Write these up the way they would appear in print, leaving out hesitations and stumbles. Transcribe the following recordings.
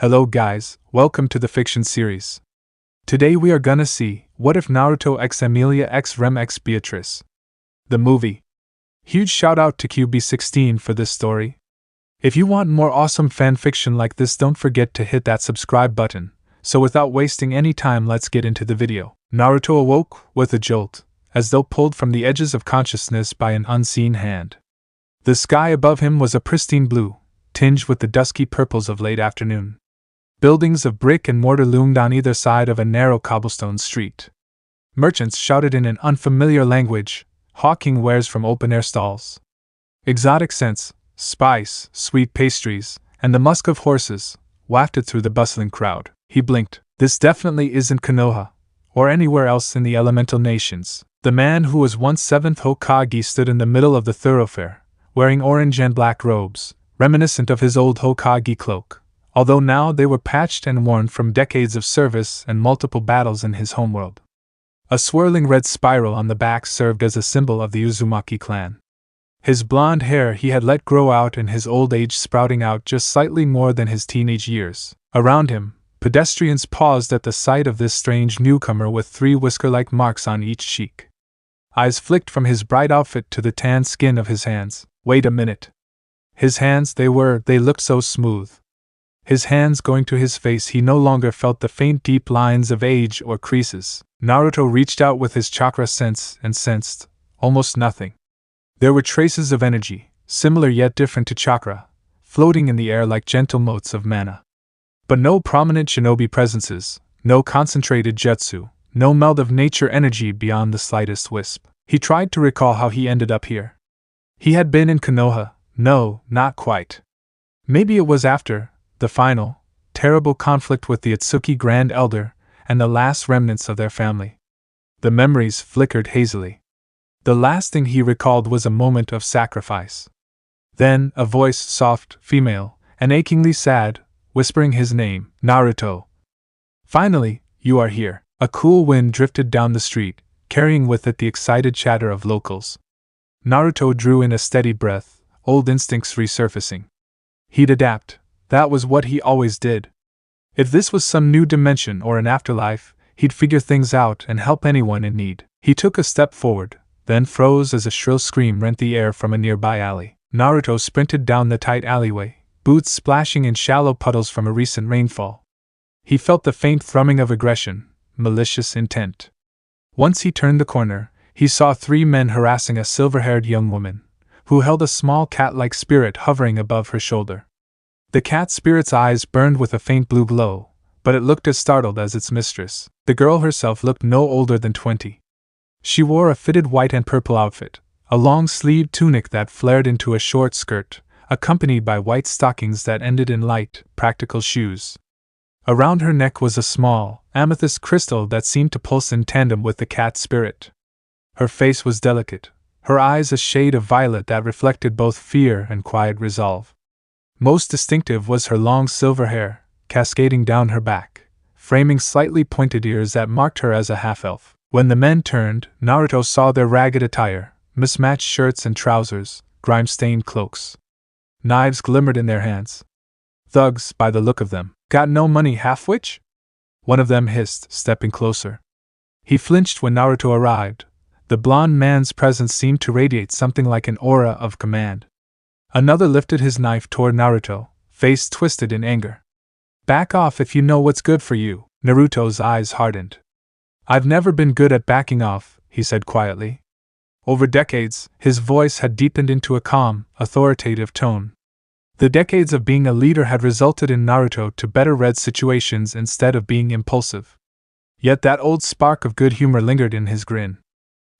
Hello guys, welcome to the fiction series. Today we are gonna see, what if Naruto x Emilia x Rem x Beatrice? The movie. Huge shout out to QB16 for this story. If you want more awesome fanfiction like this, don't forget to hit that subscribe button. So without wasting any time, let's get into the video. Naruto awoke with a jolt, as though pulled from the edges of consciousness by an unseen hand. The sky above him was a pristine blue, tinged with the dusky purples of late afternoon. Buildings of brick and mortar loomed on either side of a narrow cobblestone street. Merchants shouted in an unfamiliar language, hawking wares from open-air stalls. Exotic scents, spice, sweet pastries, and the musk of horses wafted through the bustling crowd. He blinked. This definitely isn't Konoha, or anywhere else in the elemental nations. The man who was once 7th Hokage stood in the middle of the thoroughfare, wearing orange and black robes, reminiscent of his old Hokage cloak, although now they were patched and worn from decades of service and multiple battles in his homeworld. A swirling red spiral on the back served as a symbol of the Uzumaki clan. His blonde hair he had let grow out in his old age, sprouting out just slightly more than his teenage years. Around him, pedestrians paused at the sight of this strange newcomer with 3 whisker-like marks on each cheek. Eyes flicked from his bright outfit to the tan skin of his hands. Wait a minute. His hands, they looked so smooth. His hands going to his face, he no longer felt the faint deep lines of age or creases. Naruto reached out with his chakra sense and sensed almost nothing. There were traces of energy, similar yet different to chakra, floating in the air like gentle motes of mana. But no prominent shinobi presences, no concentrated jutsu, no meld of nature energy beyond the slightest wisp. He tried to recall how he ended up here. He had been in Konoha. No, not quite. Maybe it was after the final, terrible conflict with the Itsuki Grand Elder and the last remnants of their family. The memories flickered hazily. The last thing he recalled was a moment of sacrifice. Then, a voice, soft, female, and achingly sad, whispering his name, Naruto. Finally, you are here. A cool wind drifted down the street, carrying with it the excited chatter of locals. Naruto drew in a steady breath, old instincts resurfacing. He'd adapt. That was what he always did. If this was some new dimension or an afterlife, he'd figure things out and help anyone in need. He took a step forward, then froze as a shrill scream rent the air from a nearby alley. Naruto sprinted down the tight alleyway, boots splashing in shallow puddles from a recent rainfall. He felt the faint thrumming of aggression, malicious intent. Once he turned the corner, he saw 3 men harassing a silver-haired young woman, who held a small cat-like spirit hovering above her shoulder. The cat spirit's eyes burned with a faint blue glow, but it looked as startled as its mistress. The girl herself looked no older than 20. She wore a fitted white and purple outfit, a long-sleeved tunic that flared into a short skirt, accompanied by white stockings that ended in light, practical shoes. Around her neck was a small, amethyst crystal that seemed to pulse in tandem with the cat spirit. Her face was delicate, her eyes a shade of violet that reflected both fear and quiet resolve. Most distinctive was her long silver hair, cascading down her back, framing slightly pointed ears that marked her as a half-elf. When the men turned, Naruto saw their ragged attire, mismatched shirts and trousers, grime-stained cloaks. Knives glimmered in their hands. Thugs, by the look of them. Got no money, half-witch? One of them hissed, stepping closer. He flinched when Naruto arrived. The blond man's presence seemed to radiate something like an aura of command. Another lifted his knife toward Naruto, face twisted in anger. Back off if you know what's good for you. Naruto's eyes hardened. I've never been good at backing off, he said quietly. Over decades, his voice had deepened into a calm, authoritative tone. The decades of being a leader had resulted in Naruto to better read situations instead of being impulsive. Yet that old spark of good humor lingered in his grin.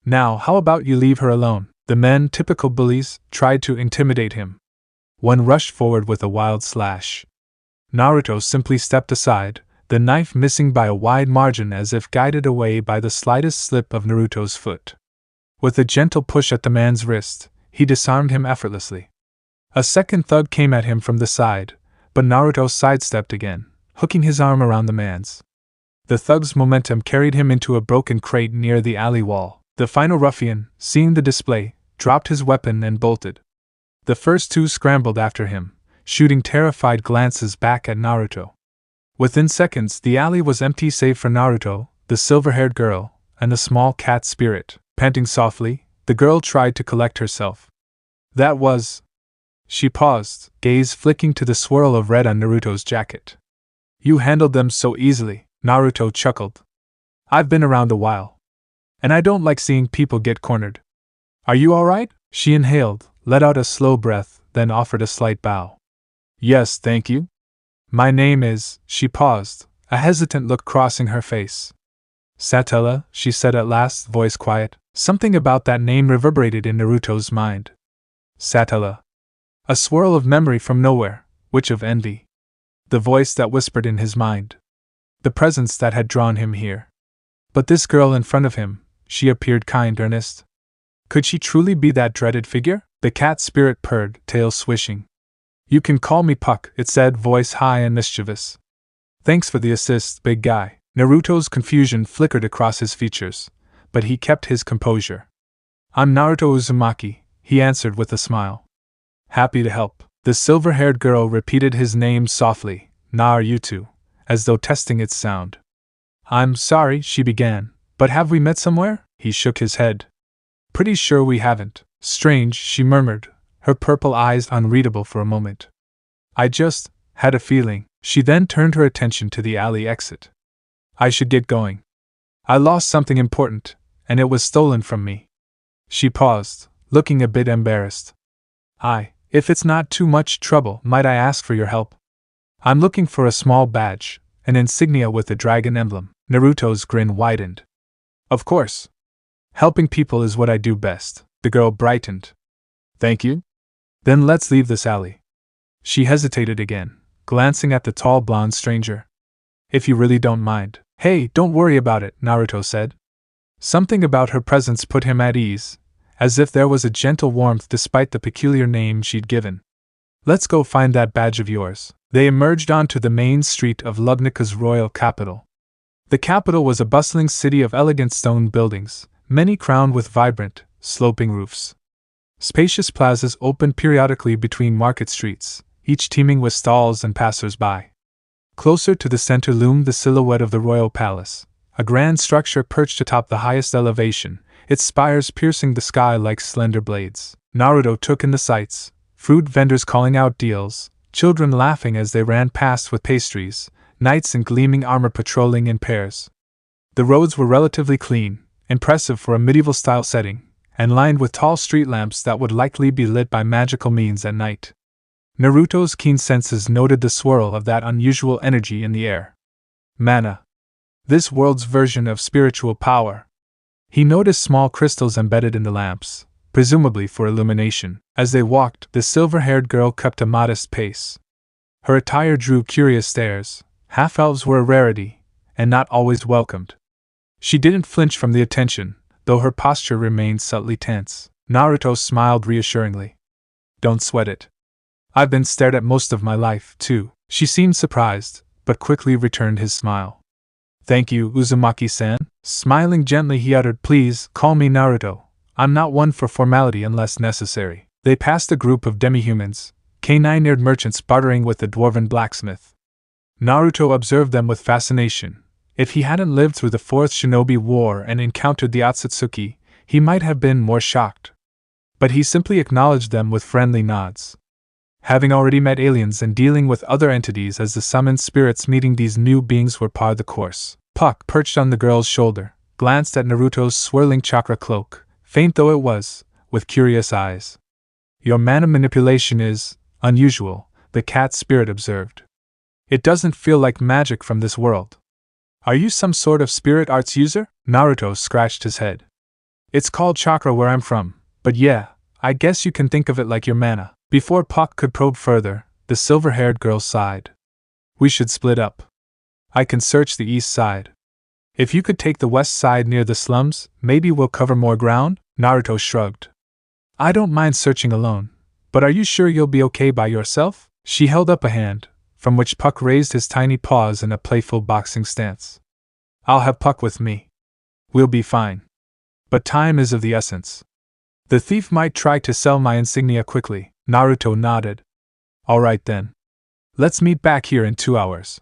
Now, how about you leave her alone? The men, typical bullies, tried to intimidate him. One rushed forward with a wild slash. Naruto simply stepped aside, the knife missing by a wide margin as if guided away by the slightest slip of Naruto's foot. With a gentle push at the man's wrist, he disarmed him effortlessly. A second thug came at him from the side, but Naruto sidestepped again, hooking his arm around the man's. The thug's momentum carried him into a broken crate near the alley wall. The final ruffian, seeing the display, dropped his weapon and bolted. The first 2 scrambled after him, shooting terrified glances back at Naruto. Within seconds, the alley was empty save for Naruto, the silver-haired girl, and the small cat spirit. Panting softly, the girl tried to collect herself. That was... She paused, gaze flicking to the swirl of red on Naruto's jacket. You handled them so easily, Naruto chuckled. I've been around a while. And I don't like seeing people get cornered. Are you alright? She inhaled, let out a slow breath, then offered a slight bow. Yes, thank you. My name is... She paused, a hesitant look crossing her face. Satella, she said at last, voice quiet. Something about that name reverberated in Naruto's mind. Satella. A swirl of memory from nowhere, which of envy? The voice that whispered in his mind. The presence that had drawn him here. But this girl in front of him, she appeared kind, earnest. Could she truly be that dreaded figure? The cat spirit purred, tail swishing. You can call me Puck, it said, voice high and mischievous. Thanks for the assist, big guy. Naruto's confusion flickered across his features, but he kept his composure. I'm Naruto Uzumaki, he answered with a smile. Happy to help. The silver-haired girl repeated his name softly, Naruto, as though testing its sound. I'm sorry, she began, but have we met somewhere? He shook his head. Pretty sure we haven't. Strange, she murmured, her purple eyes unreadable for a moment. I just had a feeling. She then turned her attention to the alley exit. I should get going. I lost something important, and it was stolen from me. She paused, looking a bit embarrassed. If it's not too much trouble, might I ask for your help? I'm looking for a small badge, an insignia with a dragon emblem. Naruto's grin widened. Of course. Helping people is what I do best. The girl brightened. Thank you? Then let's leave this alley. She hesitated again, glancing at the tall blonde stranger. If you really don't mind. Hey, don't worry about it, Naruto said. Something about her presence put him at ease, as if there was a gentle warmth despite the peculiar name she'd given. Let's go find that badge of yours. They emerged onto the main street of Lugnica's royal capital. The capital was a bustling city of elegant stone buildings, many crowned with vibrant, sloping roofs. Spacious plazas opened periodically between market streets, each teeming with stalls and passers-by. Closer to the center loomed the silhouette of the royal palace, a grand structure perched atop the highest elevation, its spires piercing the sky like slender blades. Naruto took in the sights, fruit vendors calling out deals, children laughing as they ran past with pastries, knights in gleaming armor patrolling in pairs. The roads were relatively clean, impressive for a medieval-style setting, and lined with tall street lamps that would likely be lit by magical means at night. Naruto's keen senses noted the swirl of that unusual energy in the air. Mana. This world's version of spiritual power. He noticed small crystals embedded in the lamps, presumably for illumination. As they walked, the silver-haired girl kept a modest pace. Her attire drew curious stares. Half-elves were a rarity, and not always welcomed. She didn't flinch from the attention, though her posture remained subtly tense. Naruto smiled reassuringly. Don't sweat it. I've been stared at most of my life, too. She seemed surprised, but quickly returned his smile. Thank you, Uzumaki-san. Smiling gently he uttered, please, call me Naruto. I'm not one for formality unless necessary. They passed a group of demi-humans, canine-eared merchants bartering with the dwarven blacksmith. Naruto observed them with fascination. If he hadn't lived through the Fourth Shinobi War and encountered the Otsutsuki, he might have been more shocked. But he simply acknowledged them with friendly nods. Having already met aliens and dealing with other entities as the summoned spirits, meeting these new beings were par the course. Puck, perched on the girl's shoulder, glanced at Naruto's swirling chakra cloak, faint though it was, with curious eyes. Your mana manipulation is unusual, the cat spirit observed. It doesn't feel like magic from this world. Are you some sort of spirit arts user? Naruto scratched his head. It's called chakra where I'm from, but yeah, I guess you can think of it like your mana. Before Puck could probe further, the silver-haired girl sighed. We should split up. I can search the east side. If you could take the west side near the slums, maybe we'll cover more ground? Naruto shrugged. I don't mind searching alone, but are you sure you'll be okay by yourself? She held up a hand, from which Puck raised his tiny paws in a playful boxing stance. I'll have Puck with me. We'll be fine. But time is of the essence. The thief might try to sell my insignia quickly. Naruto nodded. All right then. Let's meet back here in 2 hours.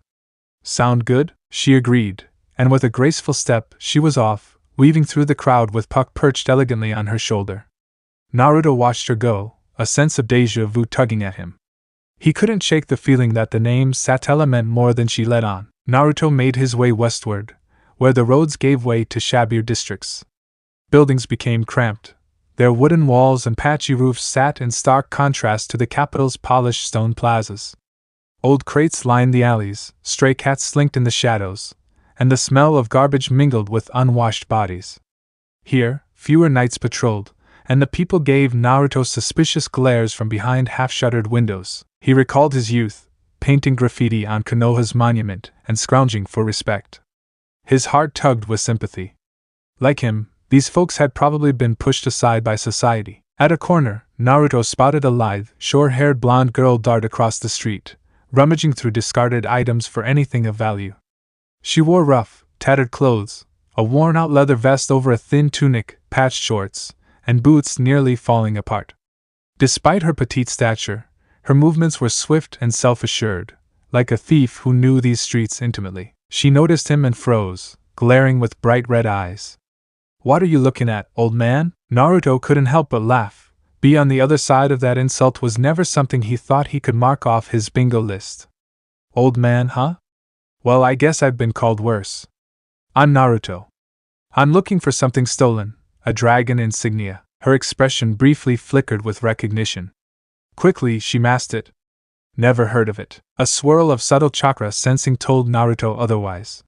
Sound good? She agreed, and with a graceful step, she was off, weaving through the crowd with Puck perched elegantly on her shoulder. Naruto watched her go, a sense of déjà vu tugging at him. He couldn't shake the feeling that the name Satella meant more than she let on. Naruto made his way westward, where the roads gave way to shabbier districts. Buildings became cramped. Their wooden walls and patchy roofs sat in stark contrast to the capital's polished stone plazas. Old crates lined the alleys, stray cats slinked in the shadows, and the smell of garbage mingled with unwashed bodies. Here, fewer knights patrolled, and the people gave Naruto suspicious glares from behind half-shuttered windows. He recalled his youth, painting graffiti on Konoha's monument and scrounging for respect. His heart tugged with sympathy. Like him, these folks had probably been pushed aside by society. At a corner, Naruto spotted a lithe, short-haired blonde girl dart across the street, rummaging through discarded items for anything of value. She wore rough, tattered clothes, a worn-out leather vest over a thin tunic, patched shorts, and boots nearly falling apart. Despite her petite stature, her movements were swift and self-assured, like a thief who knew these streets intimately. She noticed him and froze, glaring with bright red eyes. "What are you looking at, old man?" Naruto couldn't help but laugh. Be on the other side of that insult was never something he thought he could mark off his bingo list. Old man, huh? Well, I guess I've been called worse. I'm Naruto. I'm looking for something stolen, a dragon insignia. Her expression briefly flickered with recognition. Quickly, she masked it. Never heard of it. A swirl of subtle chakra sensing told Naruto otherwise.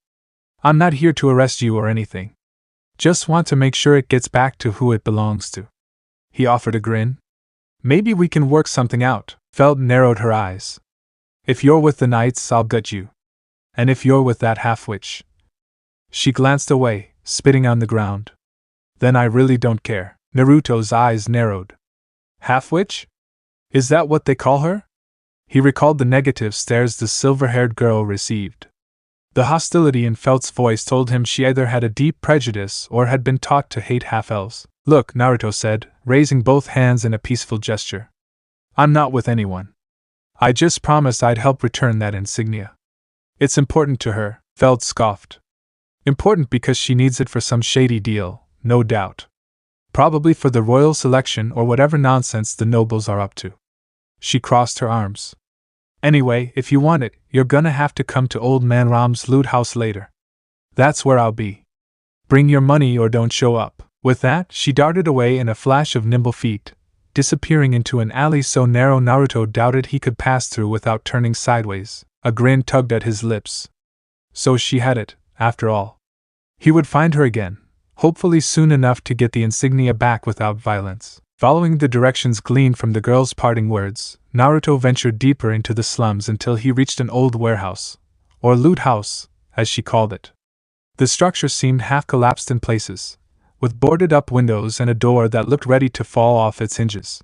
I'm not here to arrest you or anything. Just want to make sure it gets back to who it belongs to. He offered a grin. Maybe we can work something out. Feld narrowed her eyes. If you're with the knights, I'll gut you. And if you're with that half-witch. She glanced away, spitting on the ground. Then I really don't care. Naruto's eyes narrowed. Half-witch? Is that what they call her? He recalled the negative stares the silver-haired girl received. The hostility in Feld's voice told him she either had a deep prejudice or had been taught to hate half-elves. Look, Naruto said, raising both hands in a peaceful gesture. I'm not with anyone. I just promised I'd help return that insignia. It's important to her, Feld scoffed. Important because she needs it for some shady deal, no doubt. Probably for the royal selection or whatever nonsense the nobles are up to. She crossed her arms. Anyway, if you want it, you're gonna have to come to Old Man Ram's loot house later. That's where I'll be. Bring your money or don't show up. With that, she darted away in a flash of nimble feet, disappearing into an alley so narrow Naruto doubted he could pass through without turning sideways. A grin tugged at his lips. So she had it, after all. He would find her again, hopefully soon enough to get the insignia back without violence. Following the directions gleaned from the girl's parting words, Naruto ventured deeper into the slums until he reached an old warehouse, or loot house, as she called it. The structure seemed half-collapsed in places, with boarded-up windows and a door that looked ready to fall off its hinges.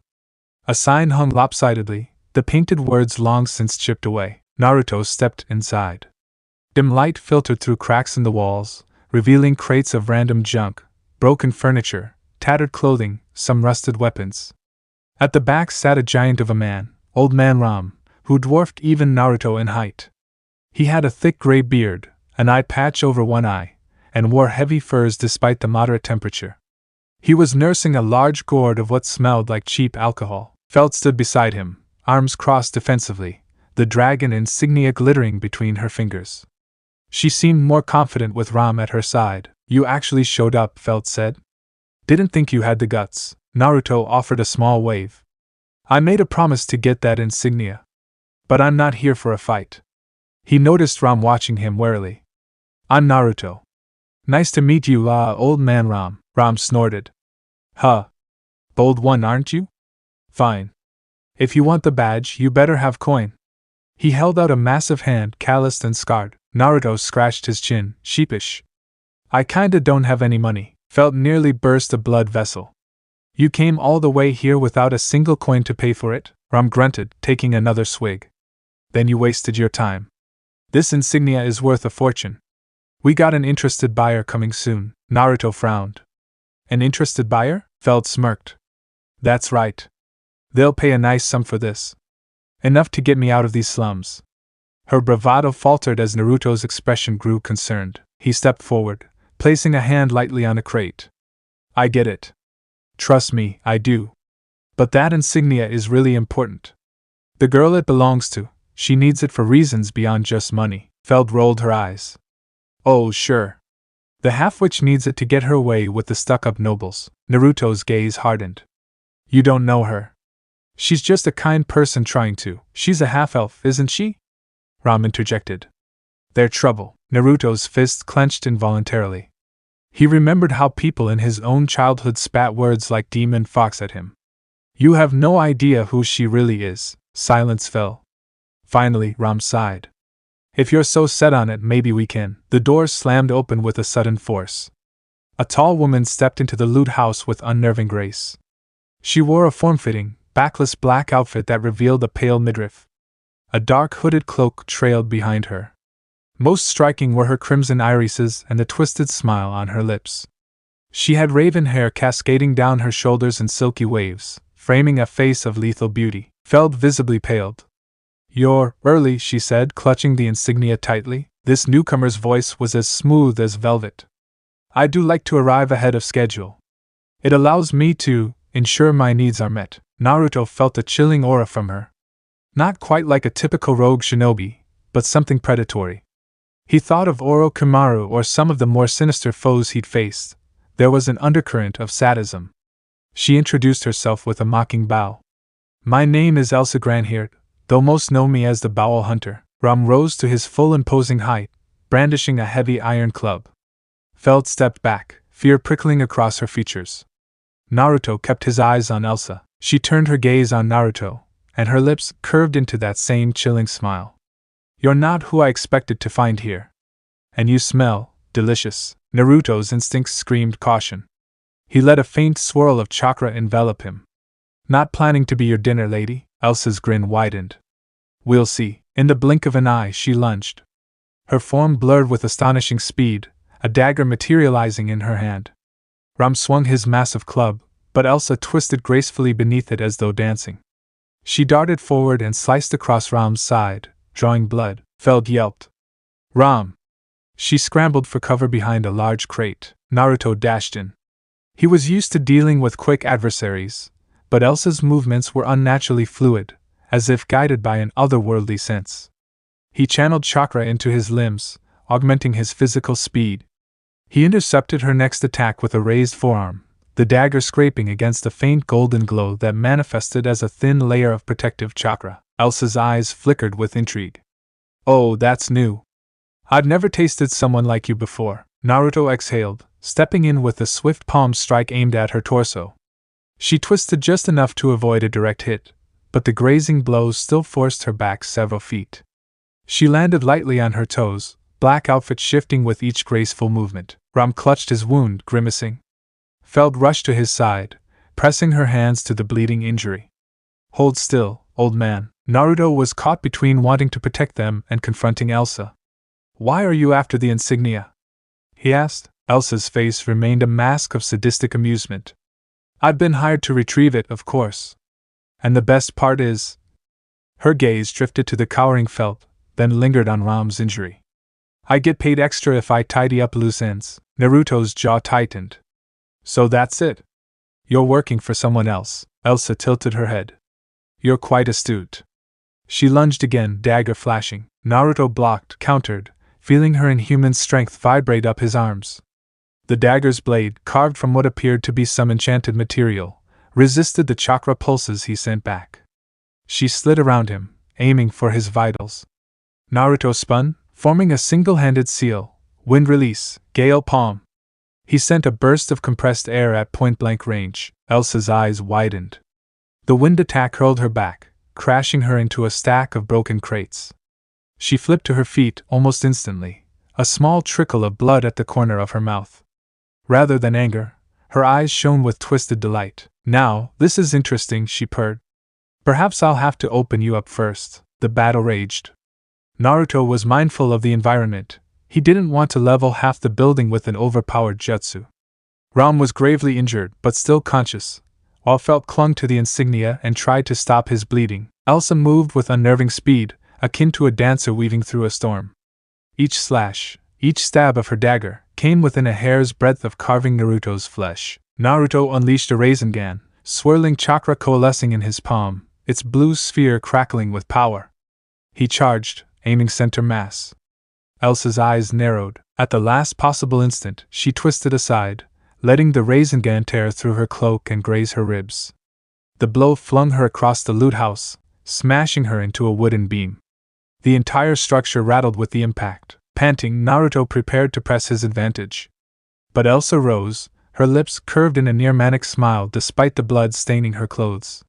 A sign hung lopsidedly, the painted words long since chipped away. Naruto stepped inside. Dim light filtered through cracks in the walls, revealing crates of random junk, broken furniture, tattered clothing, some rusted weapons. At the back sat a giant of a man, Old Man Ram, who dwarfed even Naruto in height. He had a thick gray beard, an eye patch over one eye, and wore heavy furs despite the moderate temperature. He was nursing a large gourd of what smelled like cheap alcohol. Feld stood beside him, arms crossed defensively, the dragon insignia glittering between her fingers. She seemed more confident with Ram at her side. You actually showed up, Feld said. Didn't think you had the guts. Naruto offered a small wave. I made a promise to get that insignia. But I'm not here for a fight. He noticed Ram watching him warily. I'm Naruto. Nice to meet you, Old Man Ram. Ram snorted. Huh. Bold one, aren't you? Fine. If you want the badge, you better have coin. He held out a massive hand, calloused and scarred. Naruto scratched his chin, sheepish. I kinda don't have any money. Feld nearly burst a blood vessel. You came all the way here without a single coin to pay for it? Ram grunted, taking another swig. Then you wasted your time. This insignia is worth a fortune. We got an interested buyer coming soon. Naruto frowned. An interested buyer? Feld smirked. That's right. They'll pay a nice sum for this. Enough to get me out of these slums. Her bravado faltered as Naruto's expression grew concerned. He stepped forward, placing a hand lightly on a crate. I get it. Trust me, I do. But that insignia is really important. The girl it belongs to, she needs it for reasons beyond just money. Feld rolled her eyes. Oh, sure. The half-witch needs it to get her way with the stuck-up nobles. Naruto's gaze hardened. You don't know her. She's just a kind person trying to. She's a half-elf, isn't she? Ram interjected. They're trouble. Naruto's fist clenched involuntarily. He remembered how people in his own childhood spat words like demon fox at him. You have no idea who she really is. Silence fell. Finally, Ram sighed. If you're so set on it, maybe we can. The doors slammed open with a sudden force. A tall woman stepped into the loot house with unnerving grace. She wore a form-fitting, backless black outfit that revealed a pale midriff. A dark hooded cloak trailed behind her. Most striking were her crimson irises and the twisted smile on her lips. She had raven hair cascading down her shoulders in silky waves, framing a face of lethal beauty. Feld visibly paled. You're early, she said, clutching the insignia tightly. This newcomer's voice was as smooth as velvet. I do like to arrive ahead of schedule. It allows me to ensure my needs are met. Naruto felt a chilling aura from her. Not quite like a typical rogue shinobi, but something predatory. He thought of Orochimaru or some of the more sinister foes he'd faced. There was an undercurrent of sadism. She introduced herself with a mocking bow. My name is Elsa Granhirt, though most know me as the Bowel Hunter. Ram rose to his full imposing height, brandishing a heavy iron club. Feld stepped back, fear prickling across her features. Naruto kept his eyes on Elsa. She turned her gaze on Naruto, and her lips curved into that same chilling smile. You're not who I expected to find here. And you smell delicious. Naruto's instincts screamed caution. He let a faint swirl of chakra envelop him. Not planning to be your dinner, lady? Elsa's grin widened. We'll see. In the blink of an eye, she lunged. Her form blurred with astonishing speed, a dagger materializing in her hand. Ram swung his massive club, but Elsa twisted gracefully beneath it as though dancing. She darted forward and sliced across Ram's side, drawing blood. Feld yelped. Ram! She scrambled for cover behind a large crate. Naruto dashed in. He was used to dealing with quick adversaries, but Elsa's movements were unnaturally fluid, as if guided by an otherworldly sense. He channeled chakra into his limbs, augmenting his physical speed. He intercepted her next attack with a raised forearm, the dagger scraping against a faint golden glow that manifested as a thin layer of protective chakra. Elsa's eyes flickered with intrigue. Oh, that's new. I'd never tasted someone like you before. Naruto exhaled, stepping in with a swift palm strike aimed at her torso. She twisted just enough to avoid a direct hit, but the grazing blows still forced her back several feet. She landed lightly on her toes, black outfit shifting with each graceful movement. Ram clutched his wound, grimacing. Feld rushed to his side, pressing her hands to the bleeding injury. Hold still, old man. Naruto was caught between wanting to protect them and confronting Elsa. Why are you after the insignia? He asked. Elsa's face remained a mask of sadistic amusement. I've been hired to retrieve it, of course. And the best part is... Her gaze drifted to the cowering Feld, then lingered on Ram's injury. I get paid extra if I tidy up loose ends. Naruto's jaw tightened. So that's it. You're working for someone else. Elsa tilted her head. You're quite astute. She lunged again, dagger flashing. Naruto blocked, countered, feeling her inhuman strength vibrate up his arms. The dagger's blade, carved from what appeared to be some enchanted material, resisted the chakra pulses he sent back. She slid around him, aiming for his vitals. Naruto spun, forming a single-handed seal, wind release, gale palm. He sent a burst of compressed air at point-blank range. Elsa's eyes widened. The wind attack hurled her back, crashing her into a stack of broken crates. She flipped to her feet almost instantly, a small trickle of blood at the corner of her mouth. Rather than anger, her eyes shone with twisted delight. Now, this is interesting, she purred. Perhaps I'll have to open you up first. The battle raged. Naruto was mindful of the environment. He didn't want to level half the building with an overpowered jutsu. Ram was gravely injured, but still conscious, while Feld clung to the insignia and tried to stop his bleeding. Elsa moved with unnerving speed, akin to a dancer weaving through a storm. Each slash, each stab of her dagger, came within a hair's breadth of carving Naruto's flesh. Naruto unleashed a Rasengan, swirling chakra coalescing in his palm, its blue sphere crackling with power. He charged, aiming center mass. Elsa's eyes narrowed. At the last possible instant, she twisted aside, letting the Rasengan tear through her cloak and graze her ribs. The blow flung her across the loot house, smashing her into a wooden beam. The entire structure rattled with the impact. Panting, Naruto prepared to press his advantage. But Elsa rose, her lips curved in a near-manic smile despite the blood staining her clothes.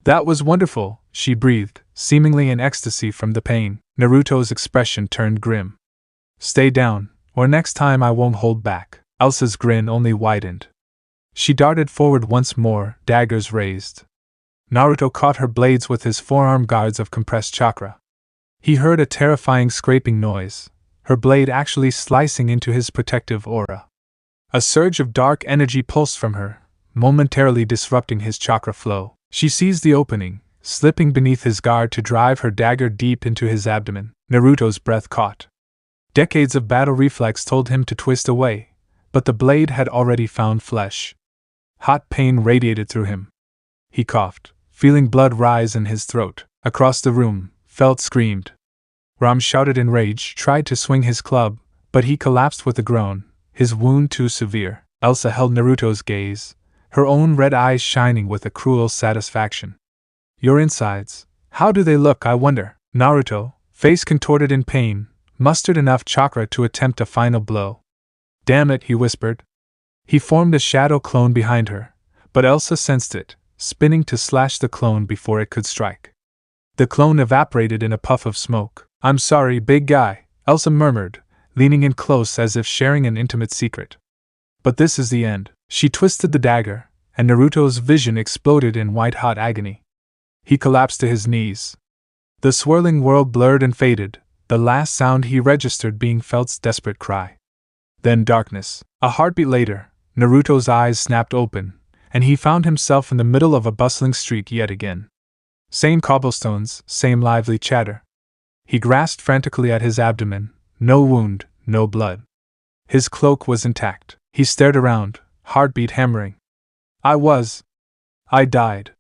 "That was wonderful," she breathed, seemingly in ecstasy from the pain. Naruto's expression turned grim. "Stay down, or next time I won't hold back." Elsa's grin only widened. She darted forward once more, daggers raised. Naruto caught her blades with his forearm guards of compressed chakra. He heard a terrifying scraping noise, her blade actually slicing into his protective aura. A surge of dark energy pulsed from her, momentarily disrupting his chakra flow. She seized the opening, slipping beneath his guard to drive her dagger deep into his abdomen. Naruto's breath caught. Decades of battle reflex told him to twist away, but the blade had already found flesh. Hot pain radiated through him. He coughed, feeling blood rise in his throat. Across the room, Felt screamed. Ram shouted in rage, tried to swing his club, but he collapsed with a groan, his wound too severe. Elsa held Naruto's gaze, her own red eyes shining with a cruel satisfaction. "Your insides, how do they look, I wonder?" Naruto, face contorted in pain, mustered enough chakra to attempt a final blow. "Damn it," he whispered. He formed a shadow clone behind her, but Elsa sensed it, spinning to slash the clone before it could strike. The clone evaporated in a puff of smoke. "I'm sorry, big guy," Elsa murmured, leaning in close as if sharing an intimate secret. "But this is the end." She twisted the dagger, and Naruto's vision exploded in white-hot agony. He collapsed to his knees. The swirling world blurred and faded, the last sound he registered being Felt's desperate cry. Then darkness. A heartbeat later, Naruto's eyes snapped open, and he found himself in the middle of a bustling street yet again. Same cobblestones, same lively chatter. He grasped frantically at his abdomen, no wound, no blood. His cloak was intact. He stared around, heartbeat hammering. I died.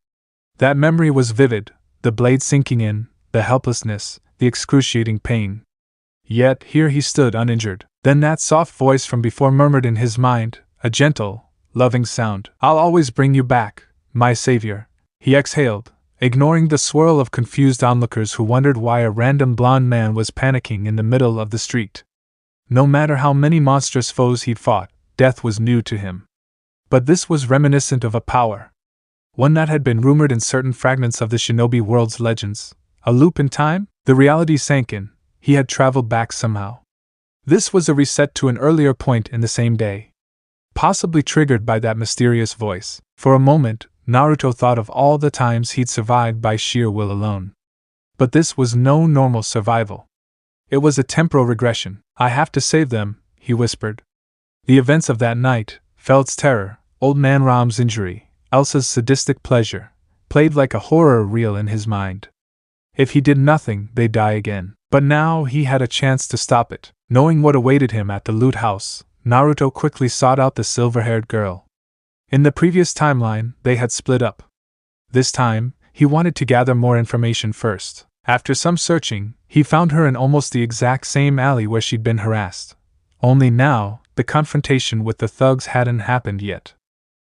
That memory was vivid, the blade sinking in, the helplessness, the excruciating pain. Yet here he stood uninjured. Then that soft voice from before murmured in his mind, a gentle, loving sound. "I'll always bring you back, my savior." He exhaled, ignoring the swirl of confused onlookers who wondered why a random blonde man was panicking in the middle of the street. No matter how many monstrous foes he'd fought, death was new to him. But this was reminiscent of a power. One that had been rumored in certain fragments of the Shinobi world's legends. A loop in time? The reality sank in. He had traveled back somehow. This was a reset to an earlier point in the same day. Possibly triggered by that mysterious voice. For a moment, Naruto thought of all the times he'd survived by sheer will alone. But this was no normal survival. It was a temporal regression. "I have to save them," he whispered. The events of that night, Felt's terror, Old Man Ram's injury, Elsa's sadistic pleasure, played like a horror reel in his mind. If he did nothing, they'd die again. But now he had a chance to stop it. Knowing what awaited him at the loot house, Naruto quickly sought out the silver-haired girl. In the previous timeline, they had split up. This time, he wanted to gather more information first. After some searching, he found her in almost the exact same alley where she'd been harassed. Only now, the confrontation with the thugs hadn't happened yet.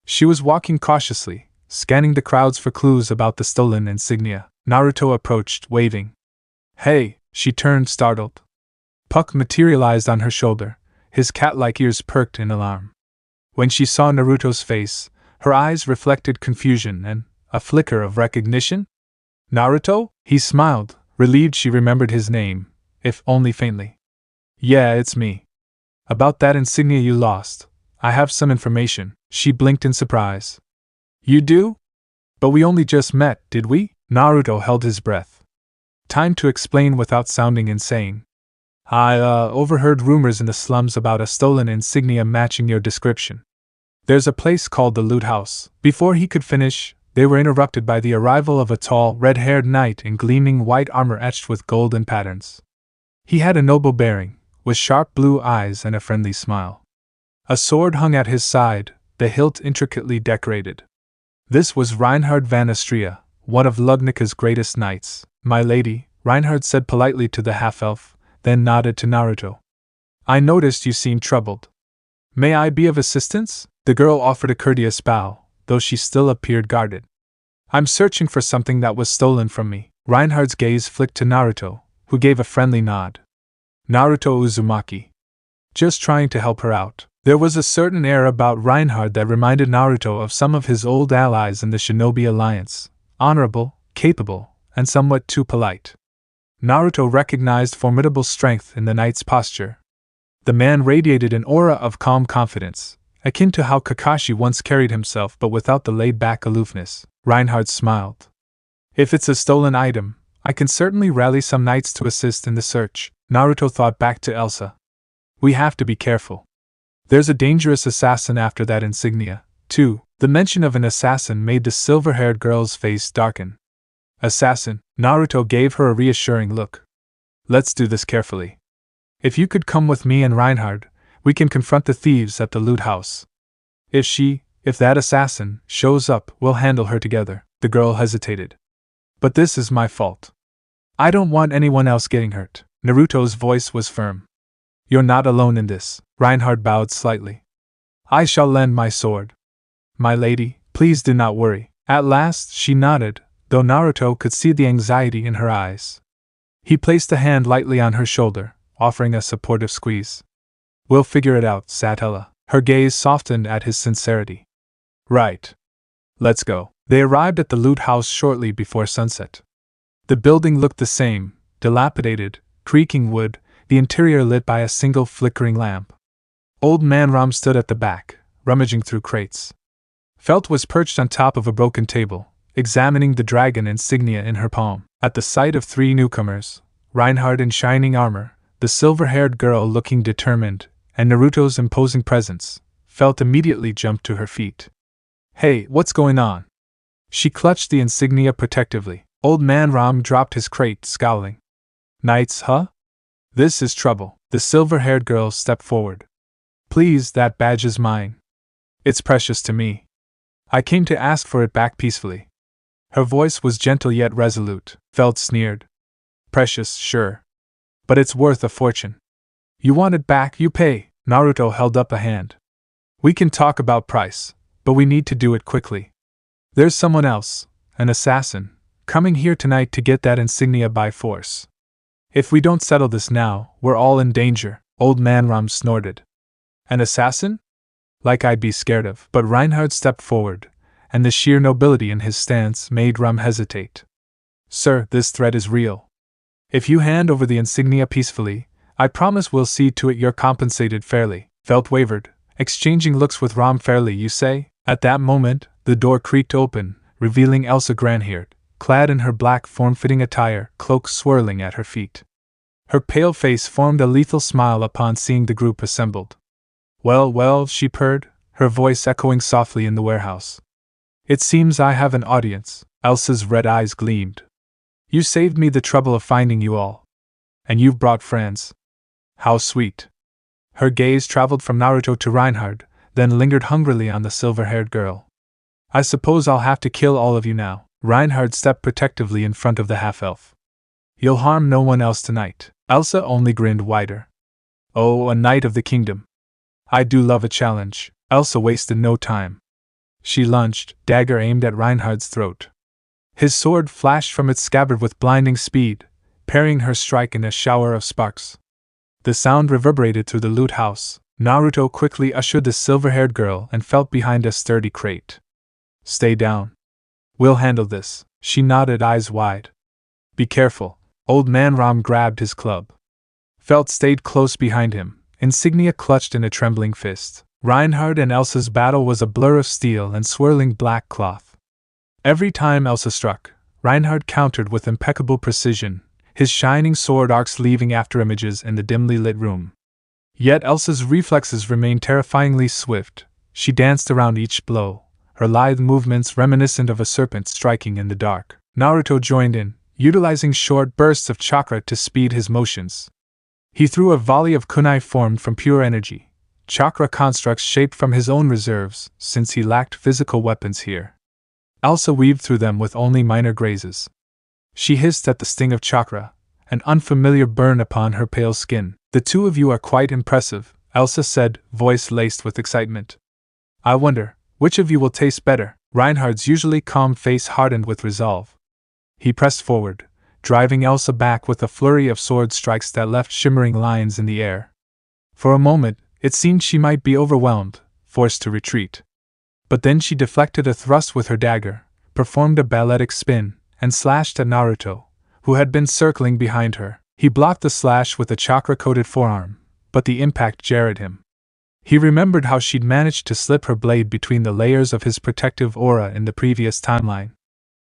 She was walking cautiously, scanning the crowds for clues about the stolen insignia. Naruto approached, waving. "Hey!" She turned, startled. Puck materialized on her shoulder, his cat-like ears perked in alarm. When she saw Naruto's face, her eyes reflected confusion and a flicker of recognition. "Naruto?" He smiled, relieved she remembered his name, if only faintly. "Yeah, it's me. About that insignia you lost, I have some information." She blinked in surprise. "You do? But we only just met, did we?" Naruto held his breath. Time to explain without sounding insane. "I overheard rumors in the slums about a stolen insignia matching your description. There's a place called the Loot House." Before he could finish, they were interrupted by the arrival of a tall, red-haired knight in gleaming white armor etched with golden patterns. He had a noble bearing, with sharp blue eyes and a friendly smile. A sword hung at his side, the hilt intricately decorated. This was Reinhard van Astria, one of Lugnica's greatest knights. "My lady," Reinhard said politely to the half-elf, then nodded to Naruto. "I noticed you seemed troubled. May I be of assistance?" The girl offered a courteous bow, though she still appeared guarded. "I'm searching for something that was stolen from me." Reinhard's gaze flicked to Naruto, who gave a friendly nod. "Naruto Uzumaki. Just trying to help her out." There was a certain air about Reinhard that reminded Naruto of some of his old allies in the Shinobi alliance, honorable, capable, and somewhat too polite. Naruto recognized formidable strength in the knight's posture. The man radiated an aura of calm confidence, akin to how Kakashi once carried himself but without the laid-back aloofness. Reinhard smiled. "If it's a stolen item, I can certainly rally some knights to assist in the search." Naruto thought back to Elsa. "We have to be careful. There's a dangerous assassin after that Insignia, too." The mention of an assassin made the silver-haired girl's face darken. "Assassin?" Naruto gave her a reassuring look. "Let's do this carefully. If you could come with me and Reinhard, we can confront the thieves at the loot house. If that assassin, shows up, we'll handle her together." The girl hesitated. "But this is my fault. I don't want anyone else getting hurt." Naruto's voice was firm. "You're not alone in this." Reinhard bowed slightly. "I shall lend my sword. My lady, please do not worry." At last she nodded, though Naruto could see the anxiety in her eyes. He placed a hand lightly on her shoulder, offering a supportive squeeze. "We'll figure it out, Satella." Her gaze softened at his sincerity. "Right. Let's go." They arrived at the loot house shortly before sunset. The building looked the same, dilapidated, creaking wood, the interior lit by a single flickering lamp. Old Man Ram stood at the back, rummaging through crates. Felt was perched on top of a broken table, examining the dragon insignia in her palm. At the sight of three newcomers, Reinhard in shining armor, the silver-haired girl looking determined, and Naruto's imposing presence, Felt immediately jumped to her feet. "Hey, what's going on?" She clutched the insignia protectively. Old Man Ram dropped his crate, scowling. "Knights, huh? This is trouble." The silver-haired girl stepped forward. "Please, that badge is mine. It's precious to me. I came to ask for it back peacefully." Her voice was gentle yet resolute. Felt sneered. "Precious, sure. But it's worth a fortune. You want it back, you pay." Naruto held up a hand. "We can talk about price, but we need to do it quickly. There's someone else, an assassin, coming here tonight to get that insignia by force. If we don't settle this now, we're all in danger." Old Man Ram snorted. "An assassin? Like I'd be scared of." But Reinhard stepped forward, and the sheer nobility in his stance made Ram hesitate. "Sir, this threat is real. If you hand over the insignia peacefully, I promise we'll see to it you're compensated fairly." Felt wavered, exchanging looks with Ram. "Fairly, you say?" At that moment, the door creaked open, revealing Elsa Granhirt, clad in her black form-fitting attire, cloak swirling at her feet. Her pale face formed a lethal smile upon seeing the group assembled. "Well, well," she purred, her voice echoing softly in the warehouse. "It seems I have an audience." Elsa's red eyes gleamed. "You saved me the trouble of finding you all. And you've brought friends. How sweet." Her gaze traveled from Naruto to Reinhard, then lingered hungrily on the silver-haired girl. "I suppose I'll have to kill all of you now." Reinhard stepped protectively in front of the half-elf. "You'll harm no one else tonight." Elsa only grinned wider. "Oh, a knight of the kingdom. I do love a challenge." Elsa wasted no time. She lunged, dagger aimed at Reinhard's throat. His sword flashed from its scabbard with blinding speed, parrying her strike in a shower of sparks. The sound reverberated through the loot house. Naruto quickly ushered the silver-haired girl and felt behind a sturdy crate. "Stay down. We'll handle this." She nodded, eyes wide. "Be careful." Old Man Ram grabbed his club. Felt stayed close behind him, insignia clutched in a trembling fist. Reinhard and Elsa's battle was a blur of steel and swirling black cloth. Every time Elsa struck, Reinhard countered with impeccable precision, his shining sword arcs leaving after images in the dimly lit room. Yet Elsa's reflexes remained terrifyingly swift. She danced around each blow, her lithe movements reminiscent of a serpent striking in the dark. Naruto joined in, utilizing short bursts of chakra to speed his motions. He threw a volley of kunai formed from pure energy, chakra constructs shaped from his own reserves, since he lacked physical weapons here. Elsa weaved through them with only minor grazes. She hissed at the sting of chakra, an unfamiliar burn upon her pale skin. "The two of you are quite impressive," Elsa said, voice laced with excitement. "I wonder, which of you will taste better?" Reinhardt's usually calm face hardened with resolve. He pressed forward, driving Elsa back with a flurry of sword strikes that left shimmering lines in the air. For a moment, it seemed she might be overwhelmed, forced to retreat. But then she deflected a thrust with her dagger, performed a balletic spin, and slashed at Naruto, who had been circling behind her. He blocked the slash with a chakra-coated forearm, but the impact jarred him. He remembered how she'd managed to slip her blade between the layers of his protective aura in the previous timeline.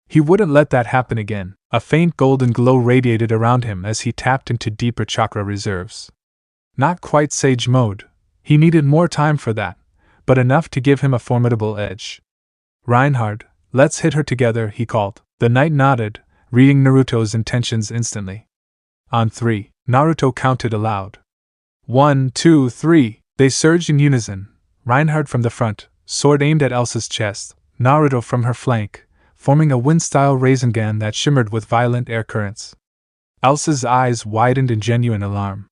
He wouldn't let that happen again. A faint golden glow radiated around him as he tapped into deeper chakra reserves. Not quite sage mode, he needed more time for that, but enough to give him a formidable edge. "Reinhardt, let's hit her together," he called. The knight nodded, reading Naruto's intentions instantly. On 3, Naruto counted aloud. 1, 2, 3. They surged in unison, Reinhardt from the front, sword aimed at Elsa's chest, Naruto from her flank, forming a wind-style Rasengan that shimmered with violent air currents. Elsa's eyes widened in genuine alarm.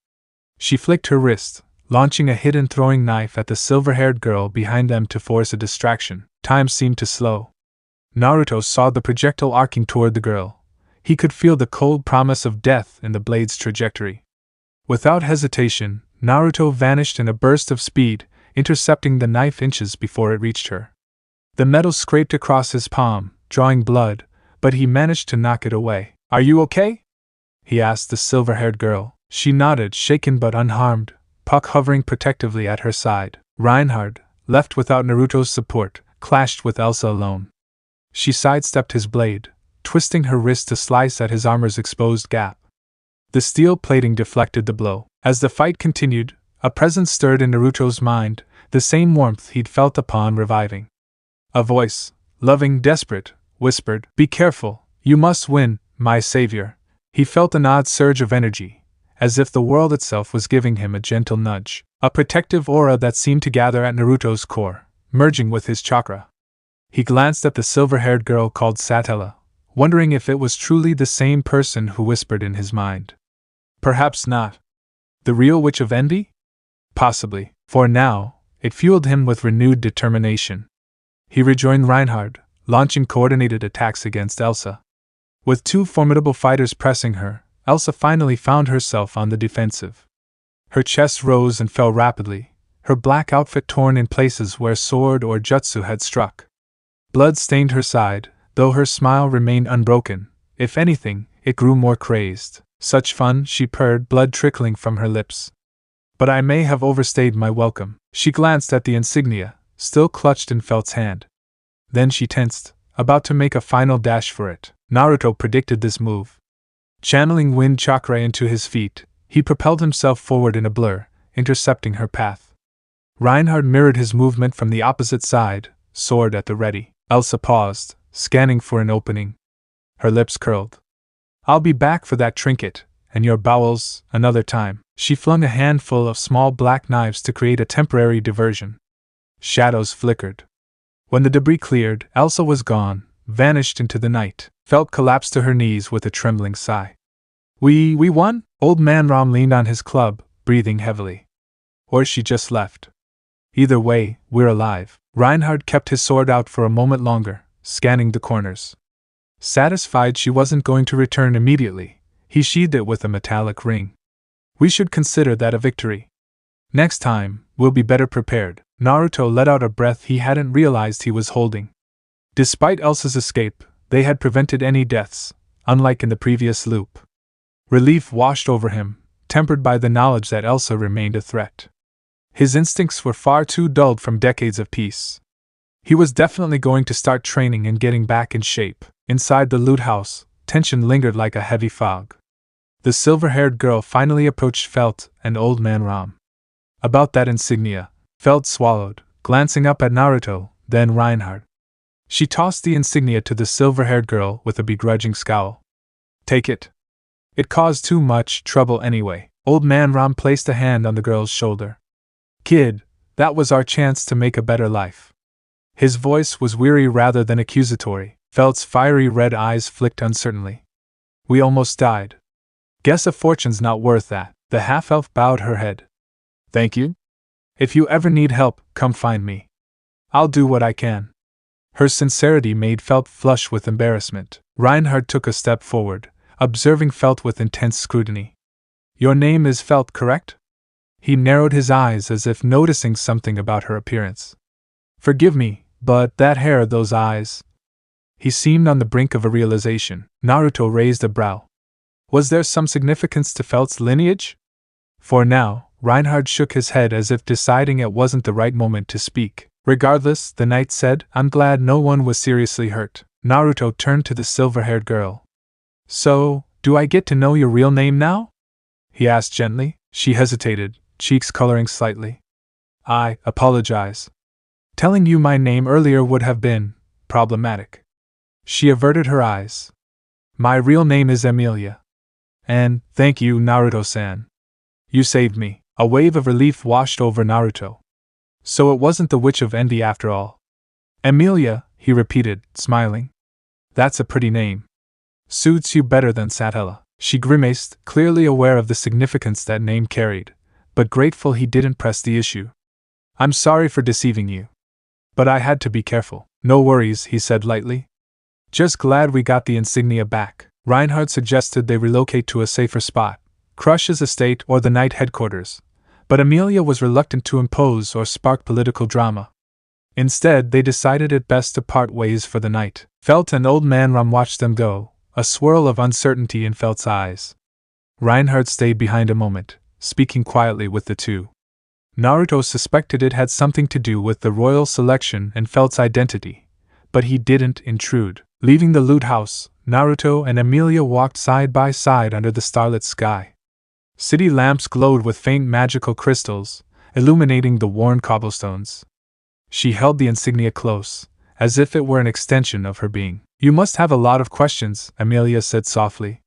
She flicked her wrist, launching a hidden throwing knife at the silver-haired girl behind them to force a distraction. Time seemed to slow. Naruto saw the projectile arcing toward the girl. He could feel the cold promise of death in the blade's trajectory. Without hesitation, Naruto vanished in a burst of speed, intercepting the knife inches before it reached her. The metal scraped across his palm, drawing blood, but he managed to knock it away. "Are you okay?" he asked the silver-haired girl. She nodded, shaken but unharmed, Puck hovering protectively at her side. Reinhardt, left without Naruto's support, clashed with Elsa alone. She sidestepped his blade, twisting her wrist to slice at his armor's exposed gap. The steel plating deflected the blow. As the fight continued, a presence stirred in Naruto's mind, the same warmth he'd felt upon reviving. A voice, loving, desperate, whispered, "Be careful, you must win, my savior." He felt an odd surge of energy, as if the world itself was giving him a gentle nudge, a protective aura that seemed to gather at Naruto's core, merging with his chakra. He glanced at the silver-haired girl called Satella, wondering if it was truly the same person who whispered in his mind. Perhaps not. The real Witch of Envy? Possibly, for now, it fueled him with renewed determination. He rejoined Reinhardt, launching coordinated attacks against Elsa. With two formidable fighters pressing her, Elsa finally found herself on the defensive. Her chest rose and fell rapidly, her black outfit torn in places where sword or jutsu had struck. Blood stained her side, though her smile remained unbroken. If anything, it grew more crazed. "Such fun," she purred, blood trickling from her lips. "But I may have overstayed my welcome." She glanced at the insignia, still clutched in Felt's hand. Then she tensed, about to make a final dash for it. Naruto predicted this move. Channeling wind chakra into his feet, he propelled himself forward in a blur, intercepting her path. Reinhardt mirrored his movement from the opposite side, sword at the ready. Elsa paused, scanning for an opening. Her lips curled. "I'll be back for that trinket, and your bowels, another time." She flung a handful of small black knives to create a temporary diversion. Shadows flickered. When the debris cleared, Elsa was gone, vanished into the night. Felt collapsed to her knees with a trembling sigh. We won?" Old Man Ram leaned on his club, breathing heavily. "Or she just left. Either way, we're alive." Reinhardt kept his sword out for a moment longer, scanning the corners. Satisfied she wasn't going to return immediately, he sheathed it with a metallic ring. "We should consider that a victory. Next time, we'll be better prepared." Naruto let out a breath he hadn't realized he was holding. Despite Elsa's escape, they had prevented any deaths, unlike in the previous loop. Relief washed over him, tempered by the knowledge that Elsa remained a threat. His instincts were far too dulled from decades of peace. He was definitely going to start training and getting back in shape. Inside the loot house, tension lingered like a heavy fog. The silver-haired girl finally approached Felt and Old Man Ram. "About that insignia," Felt swallowed, glancing up at Naruto, then Reinhardt. She tossed the insignia to the silver-haired girl with a begrudging scowl. Take it. It caused too much trouble anyway. Old Man Ram placed a hand on the girl's shoulder. Kid, that was our chance to make a better life. His voice was weary rather than accusatory. Felt's fiery red eyes flicked uncertainly. We almost died. Guess a fortune's not worth that. The half-elf bowed her head. Thank you. If you ever need help, come find me. I'll do what I can. Her sincerity made Felt flush with embarrassment. Reinhard took a step forward, observing Felt with intense scrutiny. Your name is Felt, correct? He narrowed his eyes as if noticing something about her appearance. Forgive me, but that hair, those eyes. He seemed on the brink of a realization. Naruto raised a brow. Was there some significance to Felt's lineage? For now, Reinhard shook his head as if deciding it wasn't the right moment to speak. Regardless, the knight said, I'm glad no one was seriously hurt. Naruto turned to the silver-haired girl. So, do I get to know your real name now? He asked gently. She hesitated, cheeks coloring slightly. I apologize. Telling you my name earlier would have been problematic. She averted her eyes. My real name is Emilia. And, thank you, Naruto-san. You saved me. A wave of relief washed over Naruto. So it wasn't the Witch of Envy after all. Emilia, he repeated, smiling. That's a pretty name. Suits you better than Satella. She grimaced, clearly aware of the significance that name carried, but grateful he didn't press the issue. I'm sorry for deceiving you. But I had to be careful. No worries, he said lightly. Just glad we got the insignia back. Reinhard suggested they relocate to a safer spot, Crush's estate or the Knight headquarters, but Emilia was reluctant to impose or spark political drama. Instead, they decided it best to part ways for the night. Felt and Old Man Ram watched them go, a swirl of uncertainty in Felt's eyes. Reinhard stayed behind a moment, speaking quietly with the two. Naruto suspected it had something to do with the royal selection and Felt's identity, but he didn't intrude. Leaving the loot house, Naruto and Emilia walked side by side under the starlit sky. City lamps glowed with faint magical crystals, illuminating the worn cobblestones. She held the insignia close, as if it were an extension of her being. You must have a lot of questions, Emilia said softly.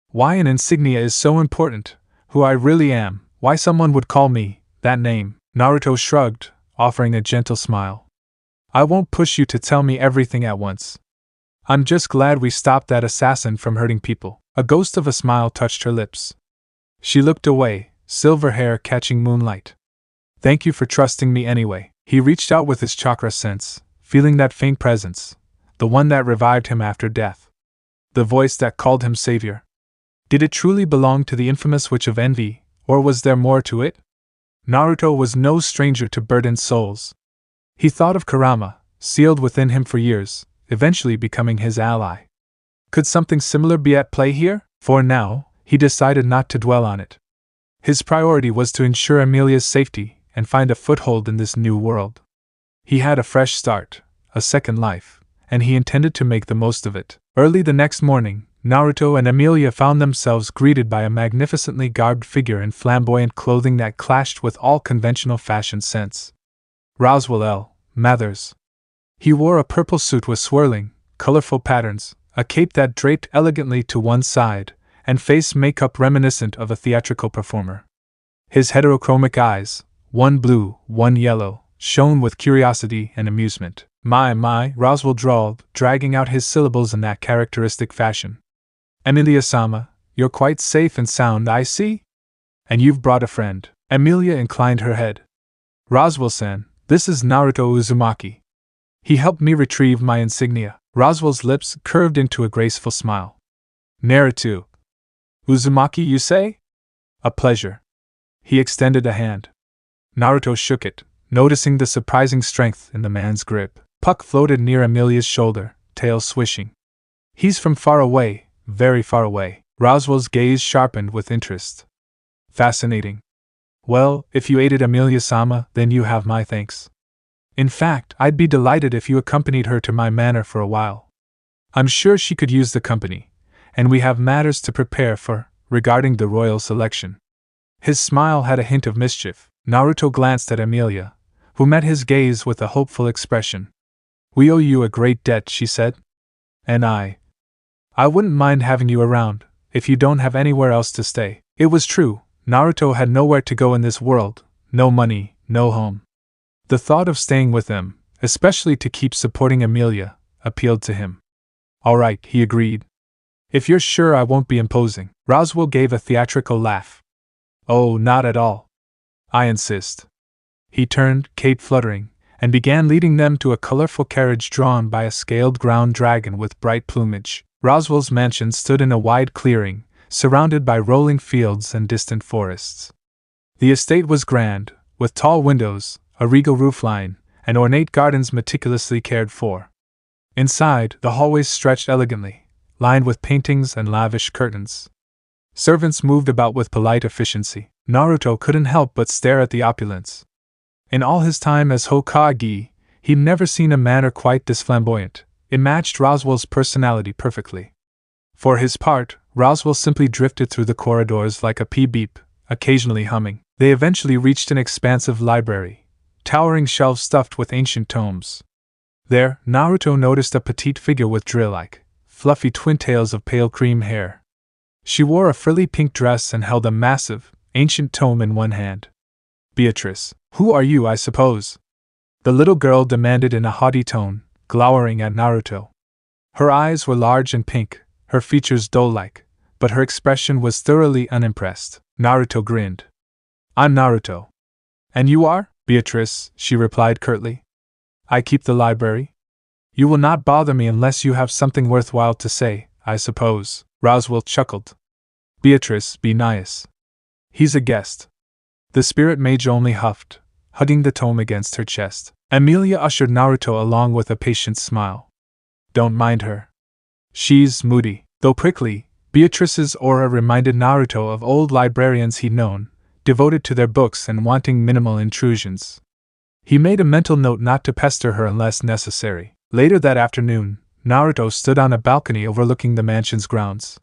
Why an insignia is so important, who I really am, why someone would call me that name. Naruto shrugged, offering a gentle smile. I won't push you to tell me everything at once. I'm just glad we stopped that assassin from hurting people. A ghost of a smile touched her lips. She looked away, silver hair catching moonlight. Thank you for trusting me anyway. He reached out with his chakra sense, feeling that faint presence, the one that revived him after death. The voice that called him savior. Did it truly belong to the infamous Witch of Envy, or was there more to it? Naruto was no stranger to burdened souls. He thought of Kurama, sealed within him for years, eventually becoming his ally. Could something similar be at play here? For now, he decided not to dwell on it. His priority was to ensure Emilia's safety and find a foothold in this new world. He had a fresh start, a second life, and he intended to make the most of it. Early the next morning, Naruto and Emilia found themselves greeted by a magnificently garbed figure in flamboyant clothing that clashed with all conventional fashion sense. Roswell L. Mathers. He wore a purple suit with swirling, colorful patterns, a cape that draped elegantly to one side, and face makeup reminiscent of a theatrical performer. His heterochromic eyes, one blue, one yellow, shone with curiosity and amusement. My, Roswell drawled, dragging out his syllables in that characteristic fashion. Emilia-sama, you're quite safe and sound, I see? And you've brought a friend. Emilia inclined her head. Roswell-san, this is Naruto Uzumaki. He helped me retrieve my insignia. Roswell's lips curved into a graceful smile. Naruto Uzumaki, you say? A pleasure. He extended a hand. Naruto shook it, noticing the surprising strength in the man's grip. Puck floated near Emilia's shoulder, tail swishing. He's from far away, very far away. Roswell's gaze sharpened with interest. Fascinating. Well, if you aided Emilia-sama, then you have my thanks. In fact, I'd be delighted if you accompanied her to my manor for a while. I'm sure she could use the company, and we have matters to prepare for, regarding the royal selection. His smile had a hint of mischief. Naruto glanced at Emilia, who met his gaze with a hopeful expression. We owe you a great debt, she said. And I wouldn't mind having you around, if you don't have anywhere else to stay. It was true, Naruto had nowhere to go in this world, no money, no home. The thought of staying with them, especially to keep supporting Emilia, appealed to him. All right, he agreed. If you're sure I won't be imposing. Roswell gave a theatrical laugh. Oh, not at all. I insist. He turned, cape fluttering, and began leading them to a colorful carriage drawn by a scaled ground dragon with bright plumage. Roswell's mansion stood in a wide clearing, surrounded by rolling fields and distant forests. The estate was grand, with tall windows, a regal roofline, and ornate gardens meticulously cared for. Inside, the hallways stretched elegantly, lined with paintings and lavish curtains. Servants moved about with polite efficiency. Naruto couldn't help but stare at the opulence. In all his time as Hokage, he'd never seen a manner quite this flamboyant. It matched Roswell's personality perfectly. For his part, Roswell simply drifted through the corridors like a pea-beep, occasionally humming. They eventually reached an expansive library, towering shelves stuffed with ancient tomes. There, Naruto noticed a petite figure with drill-like, fluffy twin tails of pale cream hair. She wore a frilly pink dress and held a massive, ancient tome in one hand. Beatrice, who are you, I suppose? The little girl demanded in a haughty tone, glowering at Naruto. Her eyes were large and pink, her features doe-like, but her expression was thoroughly unimpressed. Naruto grinned. I'm Naruto. And you are? Beatrice, she replied curtly. I keep the library. You will not bother me unless you have something worthwhile to say, I suppose. Roswell chuckled. Beatrice, be nice. He's a guest. The spirit mage only huffed, hugging the tome against her chest. Emilia ushered Naruto along with a patient smile. Don't mind her. She's moody. Though prickly, Beatrice's aura reminded Naruto of old librarians he'd known, devoted to their books and wanting minimal intrusions. He made a mental note not to pester her unless necessary. Later that afternoon, Naruto stood on a balcony overlooking the mansion's grounds.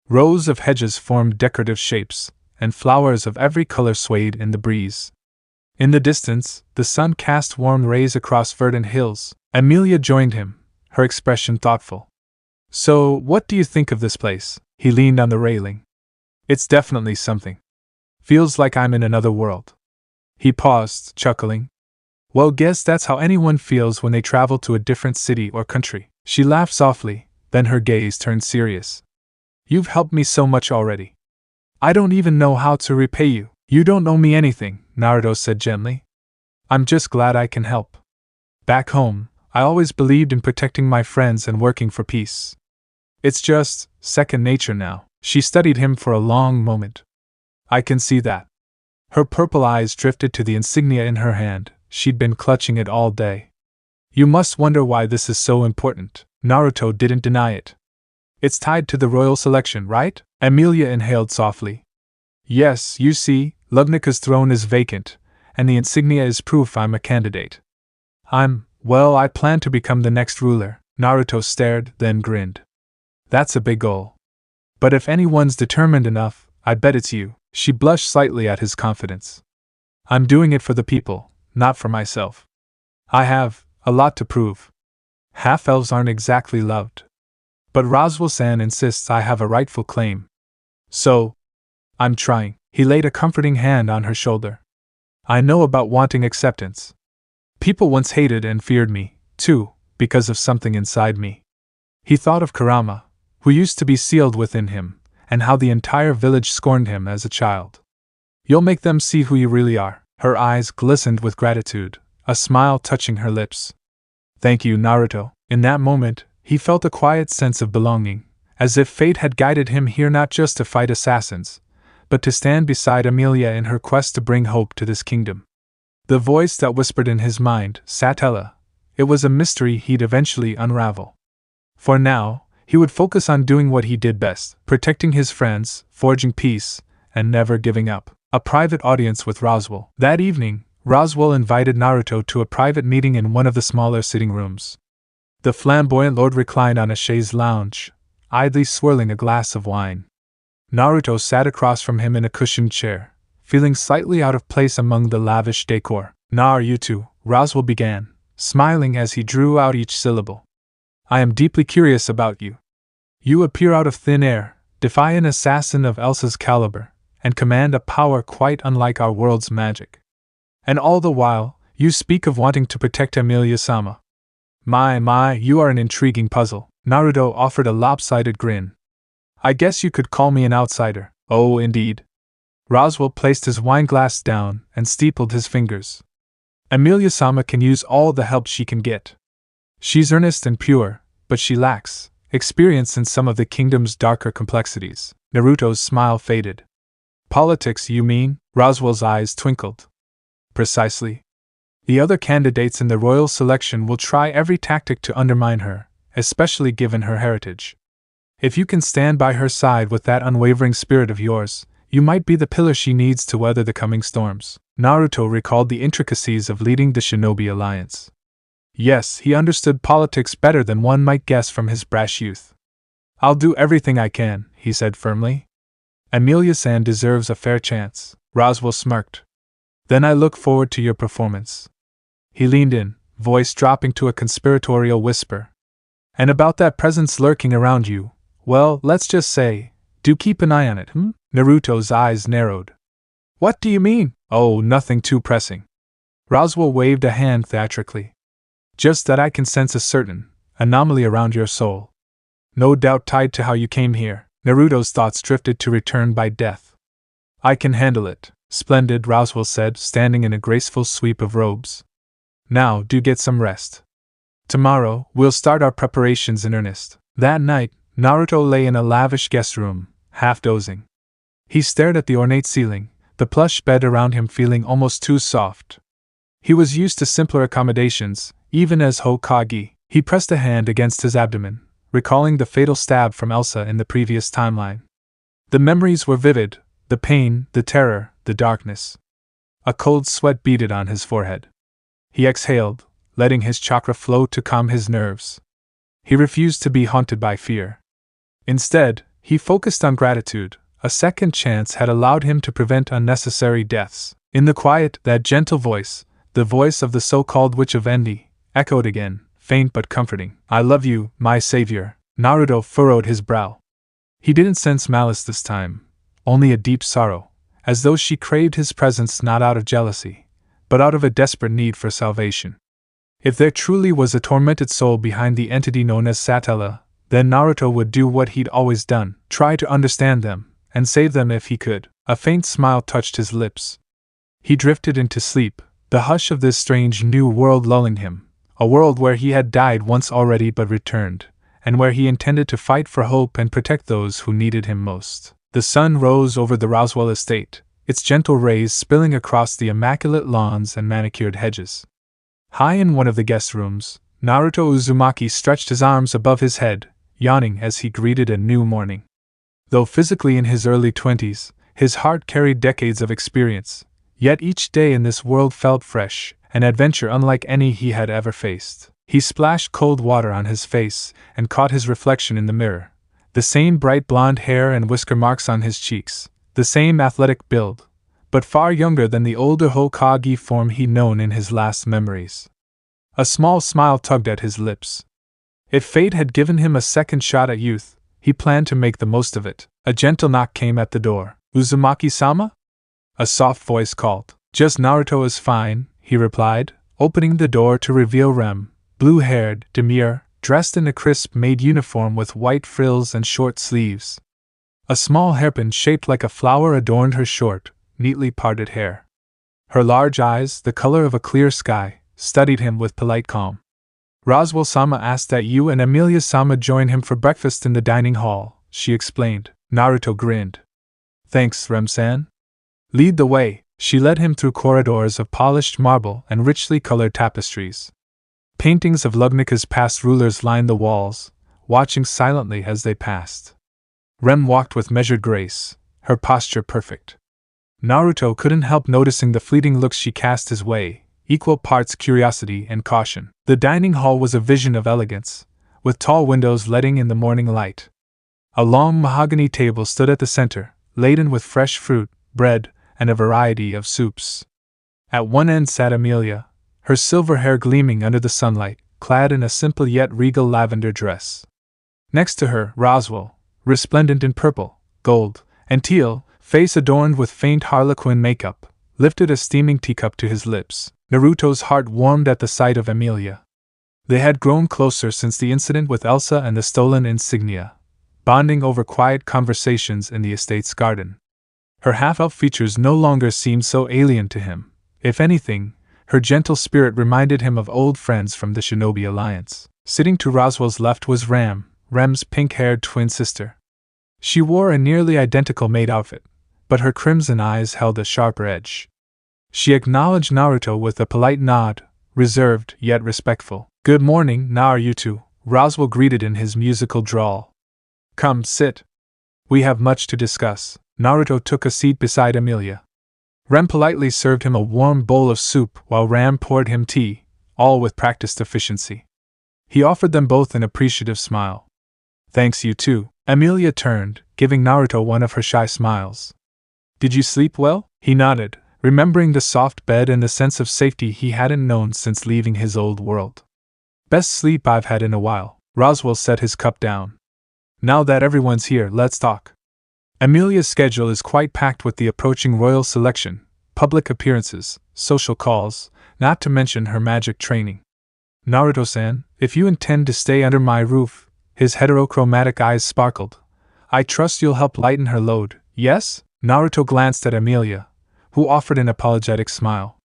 Rows of hedges formed decorative shapes, and flowers of every color swayed in the breeze. In the distance, the sun cast warm rays across verdant hills. Emilia joined him, her expression thoughtful. So, what do you think of this place? He leaned on the railing. It's definitely something. Feels like I'm in another world. He paused, chuckling. Well, guess that's how anyone feels when they travel to a different city or country. She laughed softly, then her gaze turned serious. You've helped me so much already. I don't even know how to repay you. You don't owe me anything, Naruto said gently. I'm just glad I can help. Back home, I always believed in protecting my friends and working for peace. It's just second nature now. She studied him for a long moment. I can see that. Her purple eyes drifted to the insignia in her hand. She'd been clutching it all day. You must wonder why this is so important. Naruto didn't deny it. It's tied to the royal selection, right? Emilia inhaled softly. Yes, you see, Lugnica's throne is vacant, and the insignia is proof I'm a candidate. I plan to become the next ruler. Naruto stared, then grinned. That's a big goal. But if anyone's determined enough, I bet it's you. She blushed slightly at his confidence. I'm doing it for the people, not for myself. I have a lot to prove. Half-elves aren't exactly loved. But Roswell-san insists I have a rightful claim. So, I'm trying. He laid a comforting hand on her shoulder. I know about wanting acceptance. People once hated and feared me, too, because of something inside me. He thought of Kurama, who used to be sealed within him, and how the entire village scorned him as a child. You'll make them see who you really are. Her eyes glistened with gratitude, a smile touching her lips. Thank you, Naruto. In that moment, he felt a quiet sense of belonging, as if fate had guided him here not just to fight assassins, but to stand beside Emilia in her quest to bring hope to this kingdom. The voice that whispered in his mind, Satella, it was a mystery he'd eventually unravel. For now, he would focus on doing what he did best, protecting his friends, forging peace, and never giving up. A private audience with Roswell. That evening, Roswell invited Naruto to a private meeting in one of the smaller sitting rooms. The flamboyant lord reclined on a chaise lounge, idly swirling a glass of wine. Naruto sat across from him in a cushioned chair, feeling slightly out of place among the lavish decor. Naruto, Roswell began, smiling as he drew out each syllable. I am deeply curious about you. You appear out of thin air, defy an assassin of Elsa's caliber, and command a power quite unlike our world's magic. And all the while, you speak of wanting to protect Emilia-sama. My, you are an intriguing puzzle. Naruto offered a lopsided grin. I guess you could call me an outsider. Oh, indeed. Roswell placed his wineglass down and steepled his fingers. Emilia-sama can use all the help she can get. She's earnest and pure, but she lacks experience in some of the kingdom's darker complexities. Naruto's smile faded. Politics, you mean? Roswell's eyes twinkled. Precisely. The other candidates in the royal selection will try every tactic to undermine her, especially given her heritage. If you can stand by her side with that unwavering spirit of yours, you might be the pillar she needs to weather the coming storms. Naruto recalled the intricacies of leading the Shinobi alliance. Yes, he understood politics better than one might guess from his brash youth. I'll do everything I can, he said firmly. Emilia-san deserves a fair chance. Roswell smirked. Then I look forward to your performance. He leaned in, voice dropping to a conspiratorial whisper. And about that presence lurking around you, well, let's just say, do keep an eye on it, Naruto's eyes narrowed. What do you mean? Oh, nothing too pressing. Roswell waved a hand theatrically. Just that I can sense a certain anomaly around your soul. No doubt tied to how you came here. Naruto's thoughts drifted to return by death. I can handle it. Splendid, Roswell said, standing in a graceful sweep of robes. Now, do get some rest. Tomorrow, we'll start our preparations in earnest. That night, Naruto lay in a lavish guest room, half dozing. He stared at the ornate ceiling, the plush bed around him feeling almost too soft. He was used to simpler accommodations, even as Hokage. He pressed a hand against his abdomen, recalling the fatal stab from Elsa in the previous timeline. The memories were vivid, the pain, the terror, the darkness. A cold sweat beaded on his forehead. He exhaled, letting his chakra flow to calm his nerves. He refused to be haunted by fear. Instead, he focused on gratitude. A second chance had allowed him to prevent unnecessary deaths. In the quiet, that gentle voice, the voice of the so-called Witch of Envy, echoed again, faint but comforting. I love you, my savior. Naruto furrowed his brow. He didn't sense malice this time, only a deep sorrow, as though she craved his presence not out of jealousy, but out of a desperate need for salvation. If there truly was a tormented soul behind the entity known as Satella, then Naruto would do what he'd always done, try to understand them, and save them if he could. A faint smile touched his lips. He drifted into sleep, the hush of this strange new world lulling him, a world where he had died once already but returned, and where he intended to fight for hope and protect those who needed him most. The sun rose over the Roswell estate, its gentle rays spilling across the immaculate lawns and manicured hedges. High in one of the guest rooms, Naruto Uzumaki stretched his arms above his head, yawning as he greeted a new morning. Though physically in his early 20s, his heart carried decades of experience, yet each day in this world felt fresh, an adventure unlike any he had ever faced. He splashed cold water on his face and caught his reflection in the mirror. The same bright blonde hair and whisker marks on his cheeks, the same athletic build, but far younger than the older Hokage form he'd known in his last memories. A small smile tugged at his lips. If fate had given him a second shot at youth, he planned to make the most of it. A gentle knock came at the door. Uzumaki-sama? A soft voice called. Just Naruto is fine, he replied, opening the door to reveal Rem, blue-haired, demure, dressed in a crisp maid uniform with white frills and short sleeves. A small hairpin shaped like a flower adorned her short, neatly parted hair. Her large eyes, the color of a clear sky, studied him with polite calm. Roswell-sama asked that you and Emilia-sama join him for breakfast in the dining hall, she explained. Naruto grinned. Thanks, Rem-san. Lead the way. She led him through corridors of polished marble and richly colored tapestries. Paintings of Lugnica's past rulers lined the walls, watching silently as they passed. Rem walked with measured grace, her posture perfect. Naruto couldn't help noticing the fleeting looks she cast his way, equal parts curiosity and caution. The dining hall was a vision of elegance, with tall windows letting in the morning light. A long mahogany table stood at the center, laden with fresh fruit, bread, and a variety of soups. At one end sat Emilia, her silver hair gleaming under the sunlight, clad in a simple yet regal lavender dress. Next to her, Roswell, resplendent in purple, gold, and teal, face adorned with faint harlequin makeup, lifted a steaming teacup to his lips. Naruto's heart warmed at the sight of Emilia. They had grown closer since the incident with Elsa and the stolen Insignia, bonding over quiet conversations in the estate's garden. Her half-elf features no longer seemed so alien to him. If anything, her gentle spirit reminded him of old friends from the Shinobi Alliance. Sitting to Roswell's left was Rem's pink-haired twin sister. She wore a nearly identical maid outfit, but her crimson eyes held a sharper edge. She acknowledged Naruto with a polite nod, reserved yet respectful. "Good morning, Naruto," Roswell greeted in his musical drawl. "Come, sit. We have much to discuss." Naruto took a seat beside Emilia. Rem politely served him a warm bowl of soup while Ram poured him tea, all with practiced efficiency. He offered them both an appreciative smile. "Thanks, you too." Emilia turned, giving Naruto one of her shy smiles. "Did you sleep well?" He nodded, remembering the soft bed and the sense of safety he hadn't known since leaving his old world. "Best sleep I've had in a while." Roswell set his cup down. "Now that everyone's here, let's talk." Emilia's schedule is quite packed with the approaching royal selection, public appearances, social calls, not to mention her magic training. "Naruto-san, if you intend to stay under my roof," his heterochromatic eyes sparkled, "I trust you'll help lighten her load, yes?" Naruto glanced at Emilia, who offered an apologetic smile.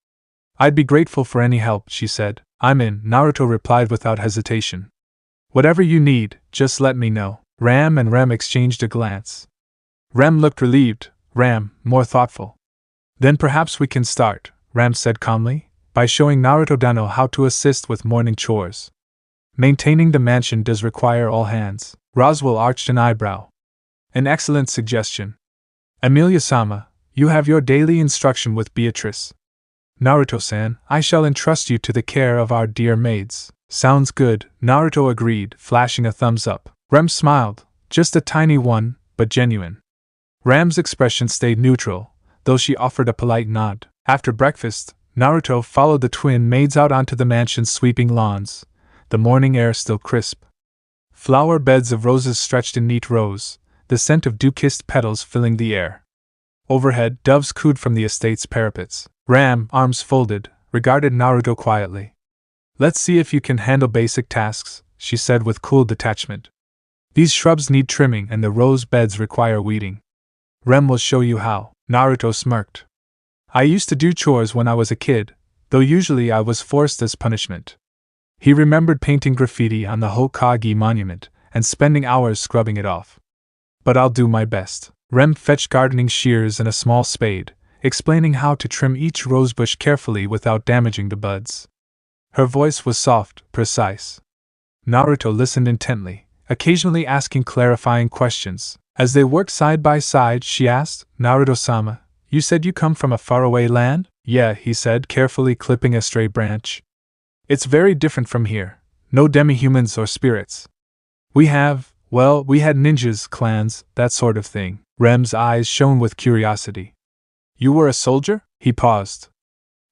"I'd be grateful for any help," she said. "I'm in," Naruto replied without hesitation. "Whatever you need, just let me know." Ram and Rem exchanged a glance. Rem looked relieved, Ram more thoughtful. "Then perhaps we can start," Ram said calmly, "by showing Naruto-dano how to assist with morning chores. Maintaining the mansion does require all hands." Roswell arched an eyebrow. "An excellent suggestion. Emilia-sama, you have your daily instruction with Beatrice. Naruto-san, I shall entrust you to the care of our dear maids." "Sounds good," Naruto agreed, flashing a thumbs up. Rem smiled, just a tiny one, but genuine. Ram's expression stayed neutral, though she offered a polite nod. After breakfast, Naruto followed the twin maids out onto the mansion's sweeping lawns, the morning air still crisp. Flower beds of roses stretched in neat rows, the scent of dew-kissed petals filling the air. Overhead, doves cooed from the estate's parapets. Ram, arms folded, regarded Naruto quietly. "Let's see if you can handle basic tasks," she said with cool detachment. "These shrubs need trimming and the rose beds require weeding. Rem will show you how." Naruto smirked. "I used to do chores when I was a kid, though usually I was forced as punishment." He remembered painting graffiti on the Hokage monument and spending hours scrubbing it off. "But I'll do my best." Rem fetched gardening shears and a small spade, explaining how to trim each rosebush carefully without damaging the buds. Her voice was soft, precise. Naruto listened intently, occasionally asking clarifying questions. As they worked side by side, she asked, "Naruto-sama, you said you come from a faraway land?" "Yeah," he said, carefully clipping a stray branch. "It's very different from here. No demi-humans or spirits. We had ninjas, clans, that sort of thing." Rem's eyes shone with curiosity. "You were a soldier?" He paused.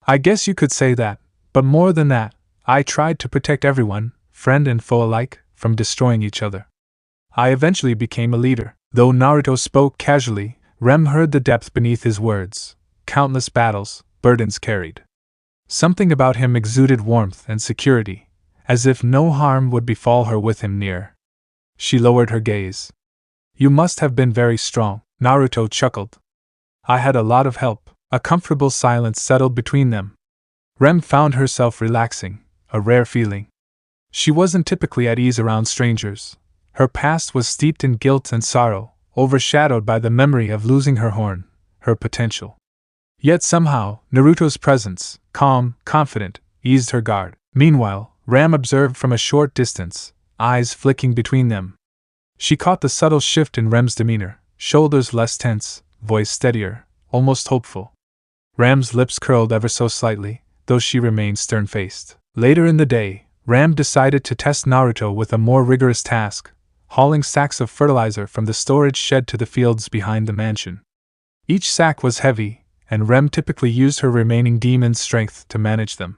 "I guess you could say that, but more than that, I tried to protect everyone, friend and foe alike, from destroying each other. I eventually became a leader." Though Naruto spoke casually, Rem heard the depth beneath his words. Countless battles, burdens carried. Something about him exuded warmth and security, as if no harm would befall her with him near. She lowered her gaze. "You must have been very strong." Naruto chuckled. "I had a lot of help." A comfortable silence settled between them. Rem found herself relaxing, a rare feeling. She wasn't typically at ease around strangers. Her past was steeped in guilt and sorrow, overshadowed by the memory of losing her horn, her potential. Yet somehow, Naruto's presence, calm, confident, eased her guard. Meanwhile, Ram observed from a short distance, eyes flicking between them. She caught the subtle shift in Rem's demeanor, shoulders less tense, voice steadier, almost hopeful. Ram's lips curled ever so slightly, though she remained stern-faced. Later in the day, Ram decided to test Naruto with a more rigorous task, hauling sacks of fertilizer from the storage shed to the fields behind the mansion. Each sack was heavy, and Rem typically used her remaining demon strength to manage them.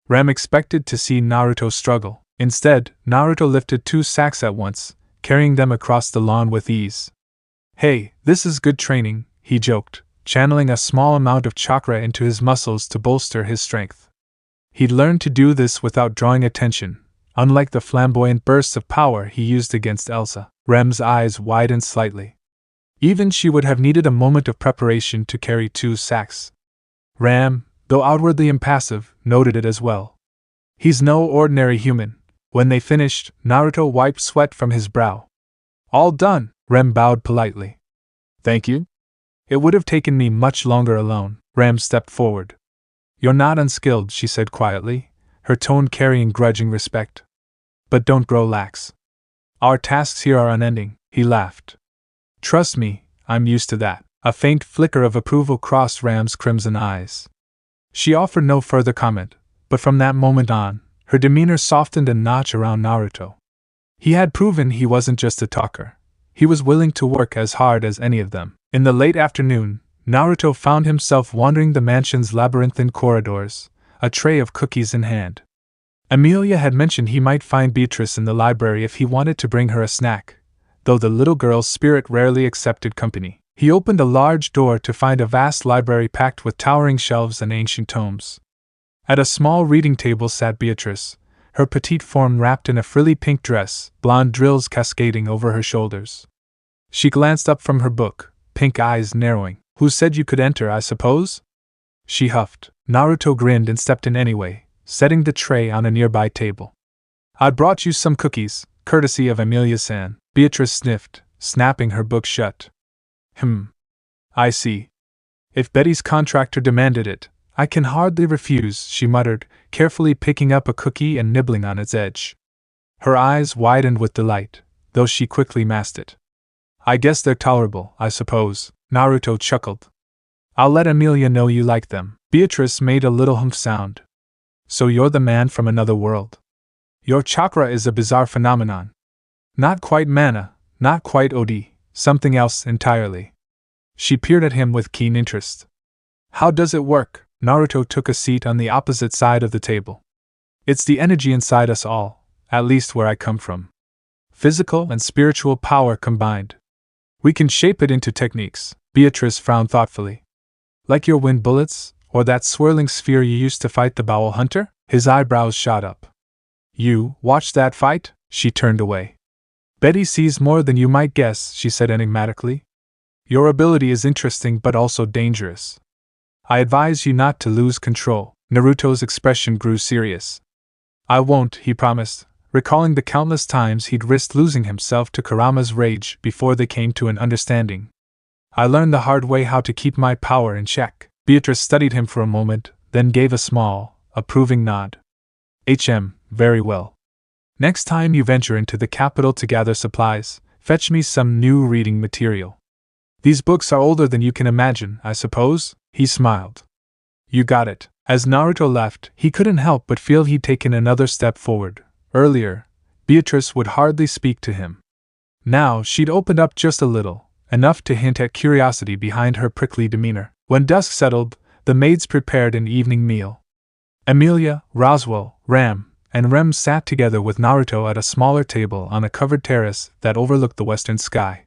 Rem expected to see Naruto struggle. Instead, Naruto lifted 2 sacks at once, carrying them across the lawn with ease. Hey, this is good training, he joked, channeling a small amount of chakra into his muscles to bolster his strength. He'd learned to do this without drawing attention, unlike the flamboyant bursts of power he used against Elsa. Rem's eyes widened slightly. Even she would have needed a moment of preparation to carry 2 sacks. Ram, though outwardly impassive, noted it as well. He's no ordinary human. When they finished, Naruto wiped sweat from his brow. All done, Rem bowed politely. Thank you? It would have taken me much longer alone. Ram stepped forward. You're not unskilled, she said quietly, her tone carrying grudging respect. But don't grow lax. Our tasks here are unending, he laughed. Trust me, I'm used to that. A faint flicker of approval crossed Ram's crimson eyes. She offered no further comment, but from that moment on, her demeanor softened a notch around Naruto. He had proven he wasn't just a talker. He was willing to work as hard as any of them. In the late afternoon, Naruto found himself wandering the mansion's labyrinthine corridors, a tray of cookies in hand. Emilia had mentioned he might find Beatrice in the library if he wanted to bring her a snack, though the little girl's spirit rarely accepted company. He opened a large door to find a vast library packed with towering shelves and ancient tomes. At a small reading table sat Beatrice, her petite form wrapped in a frilly pink dress, blonde drills cascading over her shoulders. She glanced up from her book, pink eyes narrowing. Who said you could enter, I suppose? She huffed. Naruto grinned and stepped in anyway, setting the tray on a nearby table. I brought you some cookies, courtesy of Emilia-san. Beatrice sniffed, snapping her book shut. I see. If Betty's contractor demanded it, I can hardly refuse, she muttered, carefully picking up a cookie and nibbling on its edge. Her eyes widened with delight, though she quickly masked it. I guess they're tolerable, I suppose, Naruto chuckled. I'll let Emilia know you like them. Beatrice made a little humph sound. So you're the man from another world. Your chakra is a bizarre phenomenon. Not quite mana, not quite OD, something else entirely. She peered at him with keen interest. How does it work? Naruto took a seat on the opposite side of the table. It's the energy inside us all, at least where I come from. Physical and spiritual power combined. We can shape it into techniques. Beatrice frowned thoughtfully. Like your wind bullets, or that swirling sphere you used to fight the Bowel Hunter? His eyebrows shot up. You watched that fight? She turned away. Betty sees more than you might guess, she said enigmatically. Your ability is interesting but also dangerous. I advise you not to lose control. Naruto's expression grew serious. I won't, he promised, recalling the countless times he'd risked losing himself to Kurama's rage before they came to an understanding. I learned the hard way how to keep my power in check. Beatrice studied him for a moment, then gave a small, approving nod. Very well. Next time you venture into the capital to gather supplies, fetch me some new reading material. These books are older than you can imagine, I suppose? He smiled. You got it. As Naruto left, he couldn't help but feel he'd taken another step forward. Earlier, Beatrice would hardly speak to him. Now she'd opened up just a little, enough to hint at curiosity behind her prickly demeanor. When dusk settled, the maids prepared an evening meal. Emilia, Roswell, Ram, and Rem sat together with Naruto at a smaller table on a covered terrace that overlooked the western sky.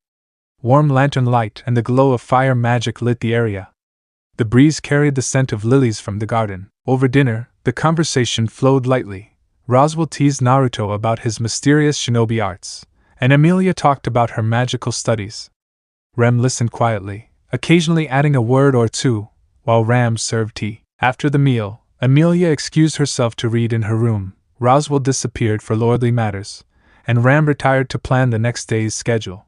Warm lantern light and the glow of fire magic lit the area. The breeze carried the scent of lilies from the garden. Over dinner, the conversation flowed lightly. Roswell teased Naruto about his mysterious shinobi arts, and Emilia talked about her magical studies. Rem listened quietly, occasionally adding a word or two, while Ram served tea. After the meal, Emilia excused herself to read in her room. Roswell disappeared for lordly matters, and Ram retired to plan the next day's schedule.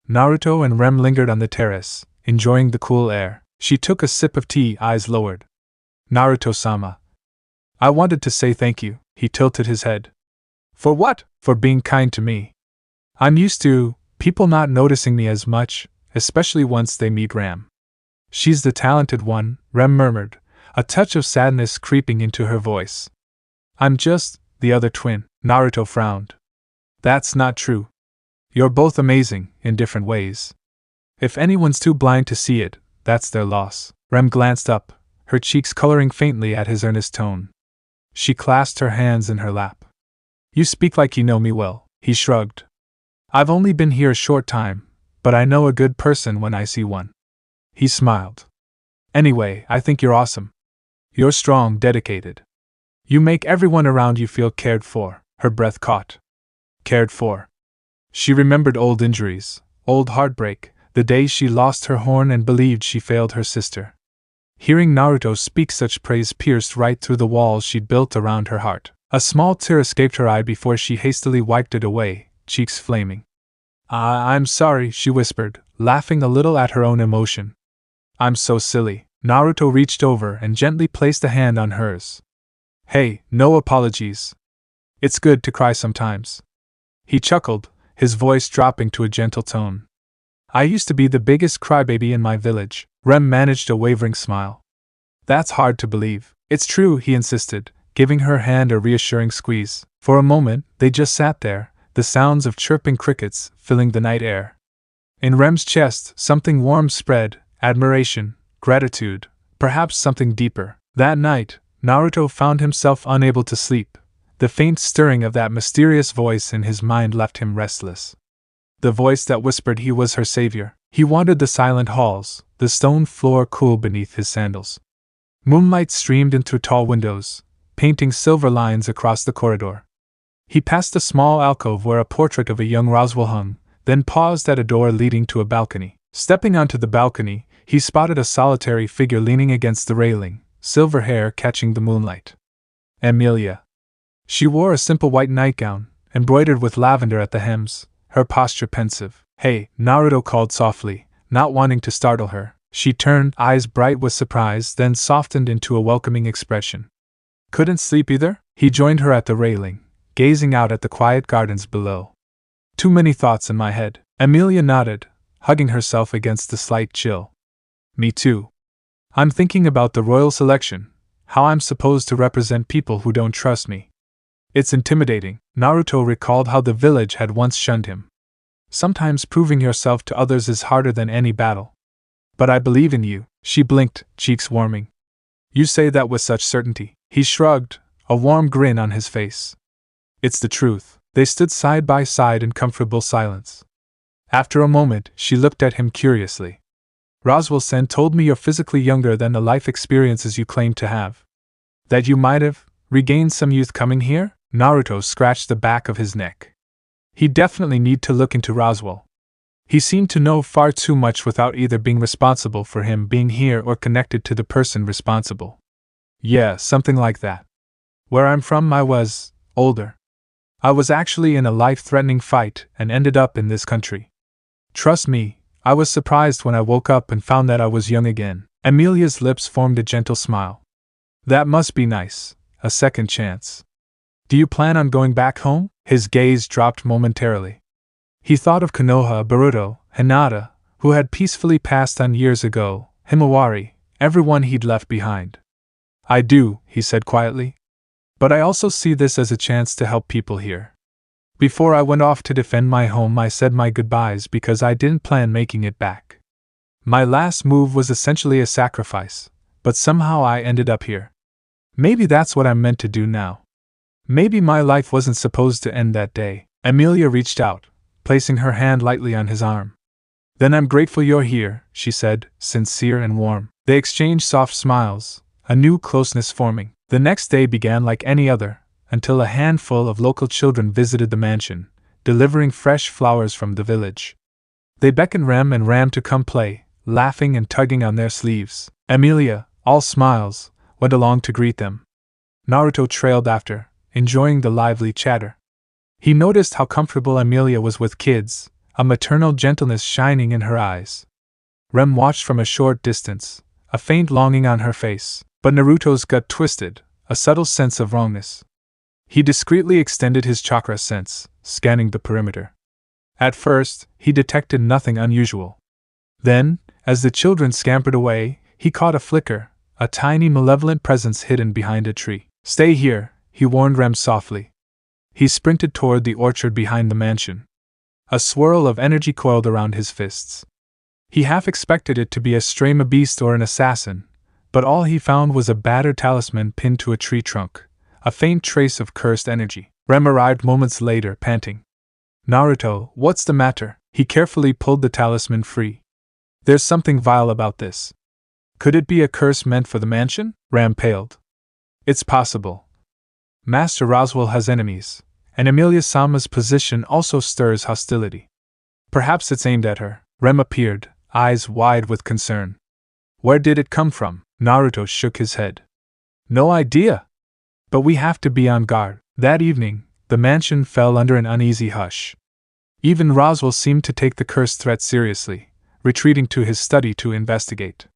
Naruto and Rem lingered on the terrace, enjoying the cool air. She took a sip of tea, eyes lowered. Naruto-sama. I wanted to say thank you, he tilted his head. For what? For being kind to me. I'm used to people not noticing me as much, especially once they meet Ram. She's the talented one, Rem murmured, a touch of sadness creeping into her voice. I'm just the other twin. Naruto frowned. That's not true. You're both amazing, in different ways. If anyone's too blind to see it, that's their loss. Rem glanced up, her cheeks coloring faintly at his earnest tone. She clasped her hands in her lap. You speak like you know me well, he shrugged. I've only been here a short time, but I know a good person when I see one. He smiled. Anyway, I think you're awesome. You're strong, dedicated. You make everyone around you feel cared for. Her breath caught. Cared for. She remembered old injuries, old heartbreak, the day she lost her horn and believed she failed her sister. Hearing Naruto speak such praise pierced right through the walls she'd built around her heart. A small tear escaped her eye before she hastily wiped it away, cheeks flaming. I'm sorry, she whispered, laughing a little at her own emotion. I'm so silly. Naruto reached over and gently placed a hand on hers. Hey, no apologies. It's good to cry sometimes. He chuckled, his voice dropping to a gentle tone. I used to be the biggest crybaby in my village. Rem managed a wavering smile. That's hard to believe. It's true, he insisted, giving her hand a reassuring squeeze. For a moment, they just sat there, the sounds of chirping crickets filling the night air. In Rem's chest, something warm spread, admiration, gratitude, perhaps something deeper. That night, Naruto found himself unable to sleep. The faint stirring of that mysterious voice in his mind left him restless. The voice that whispered he was her savior. He wanted the silent halls, the stone floor cool beneath his sandals. Moonlight streamed in through tall windows, painting silver lines across the corridor. He passed a small alcove where a portrait of a young Roswell hung, then paused at a door leading to a balcony. Stepping onto the balcony, he spotted a solitary figure leaning against the railing, silver hair catching the moonlight. Emilia. She wore a simple white nightgown, embroidered with lavender at the hems, her posture pensive. Hey, Naruto called softly, not wanting to startle her. She turned, eyes bright with surprise, then softened into a welcoming expression. Couldn't sleep either? He joined her at the railing, gazing out at the quiet gardens below. Too many thoughts in my head. Emilia nodded, hugging herself against the slight chill. Me too. I'm thinking about the royal selection, how I'm supposed to represent people who don't trust me. It's intimidating. Naruto recalled how the village had once shunned him. Sometimes proving yourself to others is harder than any battle. But I believe in you. She blinked, cheeks warming. You say that with such certainty. He shrugged, a warm grin on his face. It's the truth. They stood side by side in comfortable silence. After a moment, she looked at him curiously. Roswell-sen told me you're physically younger than the life experiences you claim to have. That you might have regained some youth coming here? Naruto scratched the back of his neck. He definitely need to look into Roswell. He seemed to know far too much without either being responsible for him being here or connected to the person responsible. Yeah, something like that. Where I'm from, I was older. I was actually in a life-threatening fight and ended up in this country. Trust me, I was surprised when I woke up and found that I was young again. Emilia's lips formed a gentle smile. That must be nice, a second chance. Do you plan on going back home? His gaze dropped momentarily. He thought of Konoha, Boruto, Hinata, who had peacefully passed on years ago, Himawari, everyone he'd left behind. I do, he said quietly. But I also see this as a chance to help people here. Before I went off to defend my home, I said my goodbyes because I didn't plan making it back. My last move was essentially a sacrifice, but somehow I ended up here. Maybe that's what I'm meant to do now. Maybe my life wasn't supposed to end that day. Emilia reached out, placing her hand lightly on his arm. Then I'm grateful you're here, she said, sincere and warm. They exchanged soft smiles, a new closeness forming. The next day began like any other, until a handful of local children visited the mansion, delivering fresh flowers from the village. They beckoned Rem and Ram to come play, laughing and tugging on their sleeves. Emilia, all smiles, went along to greet them. Naruto trailed after, enjoying the lively chatter. He noticed how comfortable Emilia was with kids, a maternal gentleness shining in her eyes. Rem watched from a short distance, a faint longing on her face, but Naruto's gut twisted, a subtle sense of wrongness. He discreetly extended his chakra sense, scanning the perimeter. At first, he detected nothing unusual. Then, as the children scampered away, he caught a flicker, a tiny malevolent presence hidden behind a tree. Stay here, he warned Rem softly. He sprinted toward the orchard behind the mansion. A swirl of energy coiled around his fists. He half expected it to be a stray beast or an assassin, but all he found was a battered talisman pinned to a tree trunk, a faint trace of cursed energy. Rem arrived moments later, panting. Naruto, what's the matter? He carefully pulled the talisman free. There's something vile about this. Could it be a curse meant for the mansion? Ram paled. It's possible. Master Roswell has enemies, and Emilia-sama's position also stirs hostility. Perhaps it's aimed at her. Rem appeared, eyes wide with concern. Where did it come from? Naruto shook his head. No idea. But we have to be on guard. That evening, the mansion fell under an uneasy hush. Even Roswell seemed to take the cursed threat seriously, retreating to his study to investigate.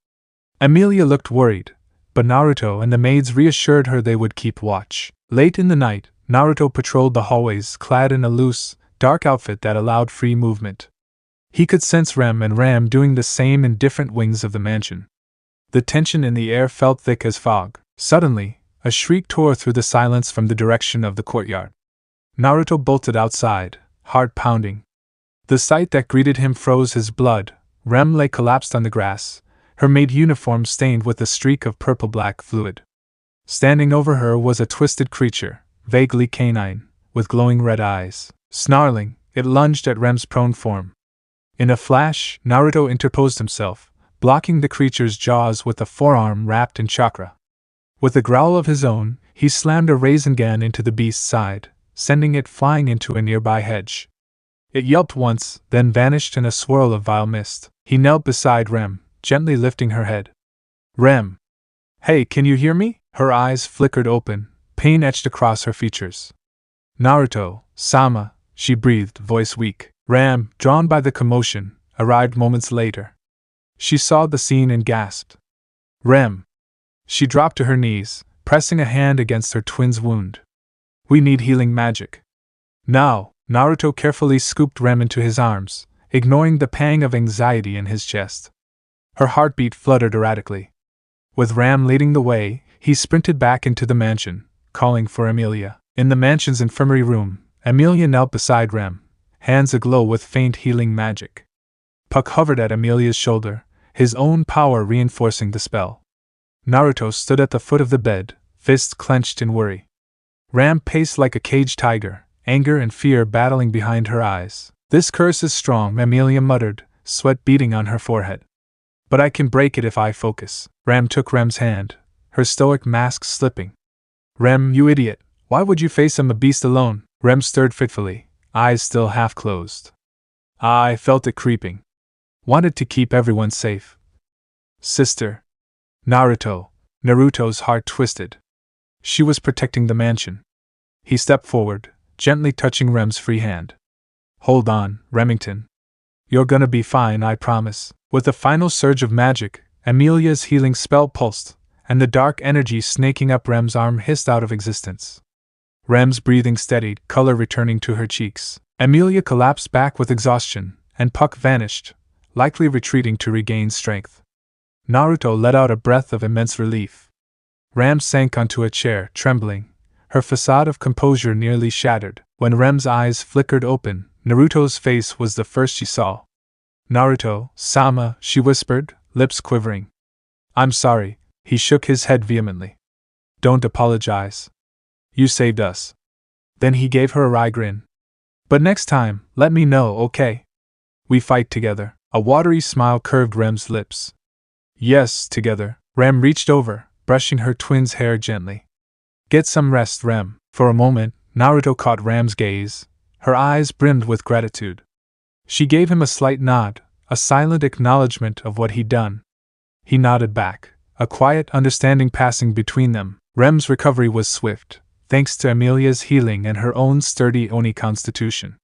Emilia looked worried, but Naruto and the maids reassured her they would keep watch. Late in the night, Naruto patrolled the hallways clad in a loose, dark outfit that allowed free movement. He could sense Rem and Ram doing the same in different wings of the mansion. The tension in the air felt thick as fog. Suddenly, a shriek tore through the silence from the direction of the courtyard. Naruto bolted outside, heart pounding. The sight that greeted him froze his blood. Rem lay collapsed on the grass, her maid uniform stained with a streak of purple-black fluid. Standing over her was a twisted creature, vaguely canine, with glowing red eyes. Snarling, it lunged at Rem's prone form. In a flash, Naruto interposed himself, blocking the creature's jaws with a forearm wrapped in chakra. With a growl of his own, he slammed a Rasengan into the beast's side, sending it flying into a nearby hedge. It yelped once, then vanished in a swirl of vile mist. He knelt beside Rem, gently lifting her head. Rem! Hey, can you hear me? Her eyes flickered open, pain etched across her features. Naruto, Sama, she breathed, voice weak. Ram, drawn by the commotion, arrived moments later. She saw the scene and gasped. Rem! She dropped to her knees, pressing a hand against her twin's wound. We need healing magic. Now, Naruto carefully scooped Rem into his arms, ignoring the pang of anxiety in his chest. Her heartbeat fluttered erratically. With Ram leading the way, he sprinted back into the mansion, calling for Emilia. In the mansion's infirmary room, Emilia knelt beside Rem, hands aglow with faint healing magic. Puck hovered at Emilia's shoulder, his own power reinforcing the spell. Naruto stood at the foot of the bed, fists clenched in worry. Ram paced like a caged tiger, anger and fear battling behind her eyes. This curse is strong, Emilia muttered, sweat beading on her forehead. But I can break it if I focus. Ram took Rem's hand, her stoic mask slipping. Rem, you idiot, why would you face a beast alone? Rem stirred fitfully, eyes still half closed. I felt it creeping. Wanted to keep everyone safe. Sister. Naruto's heart twisted. She was protecting the mansion. He stepped forward, gently touching Rem's free hand. Hold on, Remington. You're gonna be fine, I promise. With a final surge of magic, Emilia's healing spell pulsed, and the dark energy snaking up Rem's arm hissed out of existence. Rem's breathing steadied, color returning to her cheeks. Emilia collapsed back with exhaustion, and Puck vanished, likely retreating to regain strength. Naruto let out a breath of immense relief. Rem sank onto a chair, trembling, her facade of composure nearly shattered. When Rem's eyes flickered open, Naruto's face was the first she saw. Naruto, Sama, she whispered, lips quivering. I'm sorry, he shook his head vehemently. Don't apologize. You saved us. Then he gave her a wry grin. But next time, let me know, okay? We fight together. A watery smile curved Rem's lips. Yes, together. Rem reached over, brushing her twin's hair gently. Get some rest, Rem. For a moment, Naruto caught Rem's gaze. Her eyes brimmed with gratitude. She gave him a slight nod, a silent acknowledgement of what he'd done. He nodded back, a quiet understanding passing between them. Rem's recovery was swift, thanks to Emilia's healing and her own sturdy Oni constitution.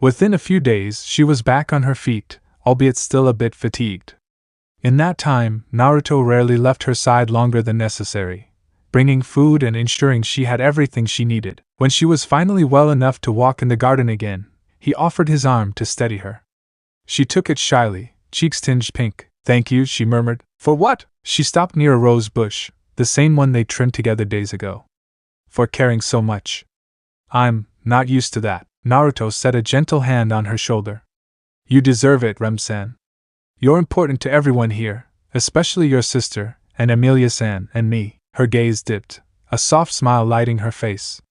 Within a few days, she was back on her feet, albeit still a bit fatigued. In that time, Naruto rarely left her side longer than necessary, bringing food and ensuring she had everything she needed. When she was finally well enough to walk in the garden again, he offered his arm to steady her. She took it shyly, cheeks tinged pink. Thank you, she murmured. For what? She stopped near a rose bush, the same one they trimmed together days ago. For caring so much. I'm not used to that. Naruto set a gentle hand on her shoulder. You deserve it, Rem-san. You're important to everyone here, especially your sister, and Emilia-san, and me. Her gaze dipped, a soft smile lighting her face.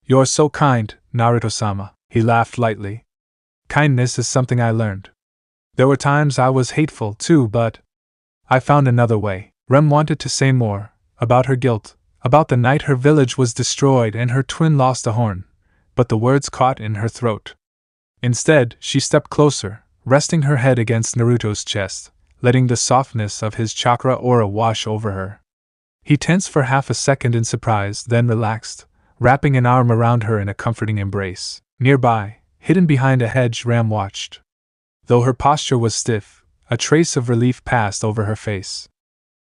"You're so kind, Naruto-sama," he laughed lightly. "Kindness is something I learned. There were times I was hateful too, but I found another way." Rem wanted to say more, about her guilt, about the night her village was destroyed and her twin lost a horn, but the words caught in her throat. Instead, she stepped closer, resting her head against Naruto's chest, letting the softness of his chakra aura wash over her. He tensed for half a second in surprise, then relaxed, wrapping an arm around her in a comforting embrace. Nearby, hidden behind a hedge, Ram watched. Though her posture was stiff, a trace of relief passed over her face.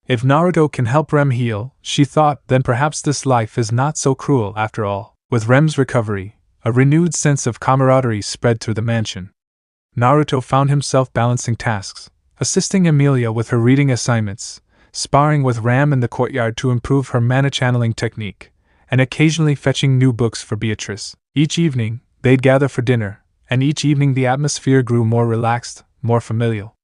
If Naruto can help Rem heal, she thought, then perhaps this life is not so cruel after all. With Rem's recovery, a renewed sense of camaraderie spread through the mansion. Naruto found himself balancing tasks, assisting Emilia with her reading assignments, sparring with Ram in the courtyard to improve her mana channeling technique, and occasionally fetching new books for Beatrice. Each evening, they'd gather for dinner, and each evening the atmosphere grew more relaxed, more familial.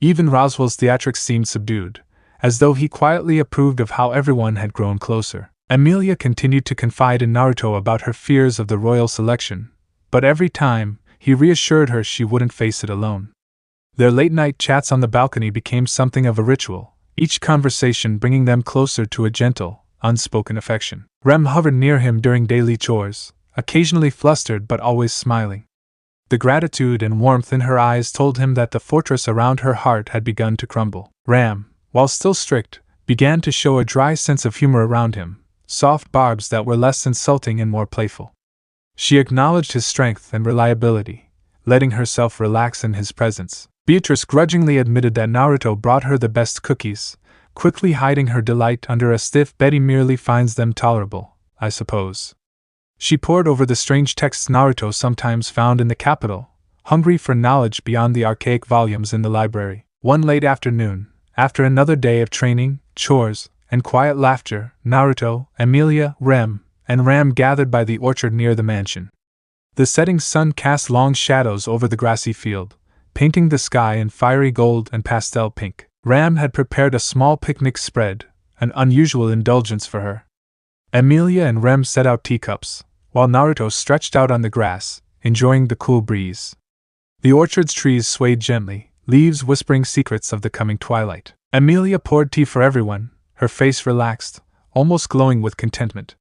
Even Roswell's theatrics seemed subdued, as though he quietly approved of how everyone had grown closer. Emilia continued to confide in Naruto about her fears of the royal selection, but every time, he reassured her she wouldn't face it alone. Their late-night chats on the balcony became something of a ritual, each conversation bringing them closer to a gentle, unspoken affection. Rem hovered near him during daily chores, occasionally flustered but always smiling. The gratitude and warmth in her eyes told him that the fortress around her heart had begun to crumble. Ram, while still strict, began to show a dry sense of humor around him, soft barbs that were less insulting and more playful. She acknowledged his strength and reliability, letting herself relax in his presence. Beatrice grudgingly admitted that Naruto brought her the best cookies, quickly hiding her delight under a stiff "Betty merely finds them tolerable, I suppose." She pored over the strange texts Naruto sometimes found in the capital, hungry for knowledge beyond the archaic volumes in the library. One late afternoon, after another day of training, chores, and quiet laughter, Naruto, Emilia, Rem, and Ram gathered by the orchard near the mansion. The setting sun cast long shadows over the grassy field, painting the sky in fiery gold and pastel pink. Ram had prepared a small picnic spread, an unusual indulgence for her. Emilia and Rem set out teacups, while Naruto stretched out on the grass, enjoying the cool breeze. The orchard's trees swayed gently, leaves whispering secrets of the coming twilight. Emilia poured tea for everyone, her face relaxed, almost glowing with contentment.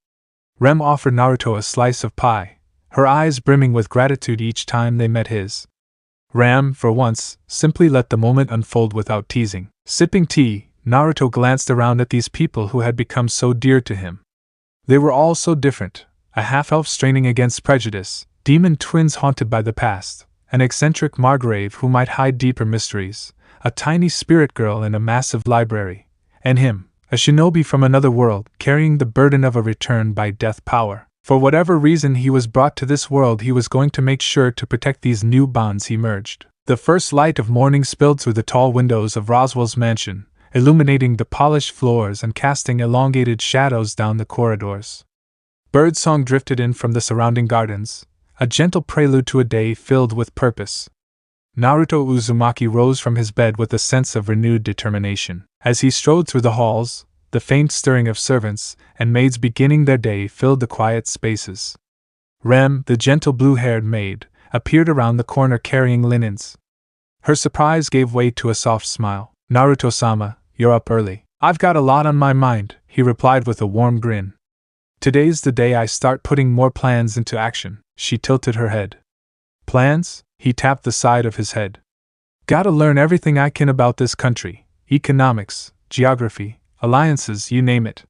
Rem offered Naruto a slice of pie, her eyes brimming with gratitude each time they met his. Ram, for once, simply let the moment unfold without teasing. Sipping tea, Naruto glanced around at these people who had become so dear to him. They were all so different, a half-elf straining against prejudice, demon twins haunted by the past, an eccentric Margrave who might hide deeper mysteries, a tiny spirit girl in a massive library, and him, a shinobi from another world, carrying the burden of a return by death power. For whatever reason he was brought to this world, he was going to make sure to protect these new bonds he merged. The first light of morning spilled through the tall windows of Roswell's mansion, illuminating the polished floors and casting elongated shadows down the corridors. Birdsong drifted in from the surrounding gardens, a gentle prelude to a day filled with purpose. Naruto Uzumaki rose from his bed with a sense of renewed determination. As he strode through the halls, the faint stirring of servants and maids beginning their day filled the quiet spaces. Rem, the gentle blue-haired maid, appeared around the corner carrying linens. Her surprise gave way to a soft smile. "Naruto-sama, you're up early." "I've got a lot on my mind," he replied with a warm grin. "Today's the day I start putting more plans into action." She tilted her head. "Plans?" He tapped the side of his head. "Gotta learn everything I can about this country, economics, geography, alliances, you name it.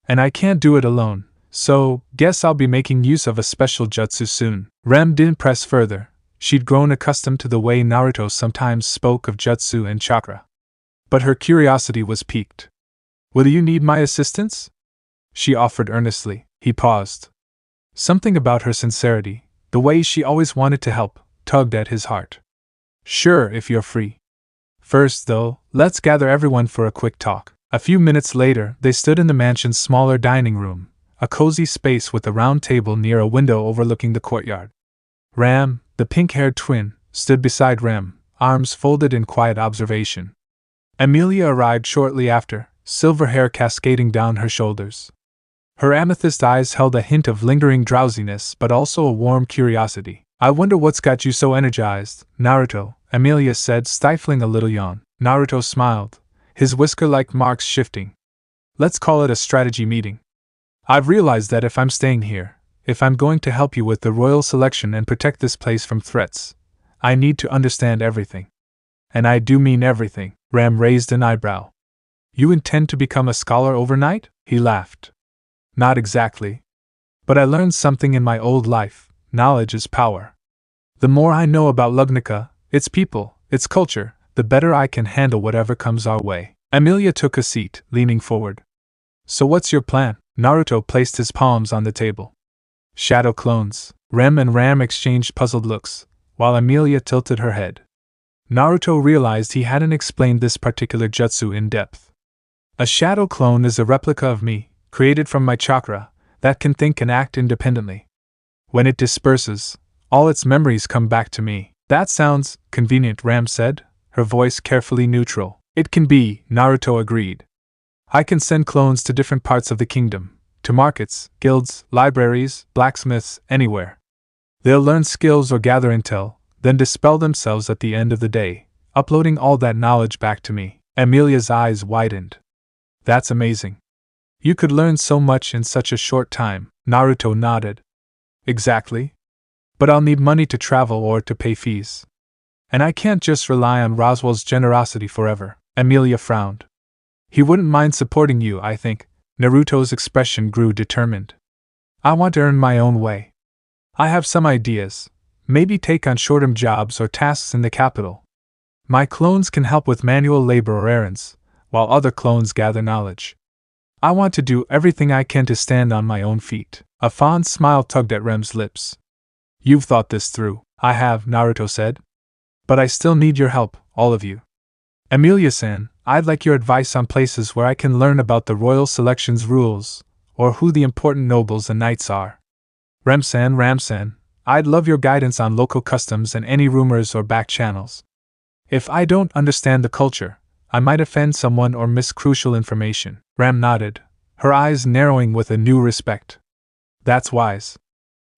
And I can't do it alone, so guess I'll be making use of a special jutsu soon." Rem didn't press further. She'd grown accustomed to the way Naruto sometimes spoke of jutsu and chakra. But her curiosity was piqued. "Will you need my assistance?" she offered earnestly. He paused. Something about her sincerity, the way she always wanted to help, tugged at his heart. "Sure, if you're free. First, though, let's gather everyone for a quick talk." A few minutes later, they stood in the mansion's smaller dining room, a cozy space with a round table near a window overlooking the courtyard. Ram, the pink-haired twin, stood beside Rem, arms folded in quiet observation. Emilia arrived shortly after, silver hair cascading down her shoulders. Her amethyst eyes held a hint of lingering drowsiness but also a warm curiosity. I wonder what's got you so energized, Naruto, Emilia said, stifling a little yawn. Naruto smiled, his whisker-like marks shifting. Let's call it a strategy meeting. I've realized that if I'm staying here, if I'm going to help you with the royal selection and protect this place from threats, I need to understand everything. And I do mean everything. Ram raised an eyebrow. You intend to become a scholar overnight? He laughed. Not exactly. But I learned something in my old life. Knowledge is power. The more I know about Lugnica, its people, its culture, the better I can handle whatever comes our way. Emilia took a seat, leaning forward. So what's your plan? Naruto placed his palms on the table. Shadow clones. Rem and Ram exchanged puzzled looks, while Emilia tilted her head. Naruto realized he hadn't explained this particular jutsu in depth. A shadow clone is a replica of me, created from my chakra, that can think and act independently. When it disperses, all its memories come back to me. That sounds convenient, Ram said, her voice carefully neutral. It can be, Naruto agreed. I can send clones to different parts of the kingdom, to markets, guilds, libraries, blacksmiths, anywhere. They'll learn skills or gather intel, then dispel themselves at the end of the day, uploading all that knowledge back to me. Emilia's eyes widened. That's amazing. You could learn so much in such a short time. Naruto nodded. Exactly. But I'll need money to travel or to pay fees. And I can't just rely on Roswell's generosity forever. Emilia frowned. He wouldn't mind supporting you, I think. Naruto's expression grew determined. I want to earn my own way. I have some ideas. Maybe take on short-term jobs or tasks in the capital. My clones can help with manual labor or errands, while other clones gather knowledge. I want to do everything I can to stand on my own feet. A fond smile tugged at Rem's lips. You've thought this through. I have, Naruto said. But I still need your help, all of you. Emilia-san, I'd like your advice on places where I can learn about the royal selection's rules, or who the important nobles and knights are. Ram-san, I'd love your guidance on local customs and any rumors or back channels. If I don't understand the culture, I might offend someone or miss crucial information. Ram nodded, her eyes narrowing with a new respect. That's wise.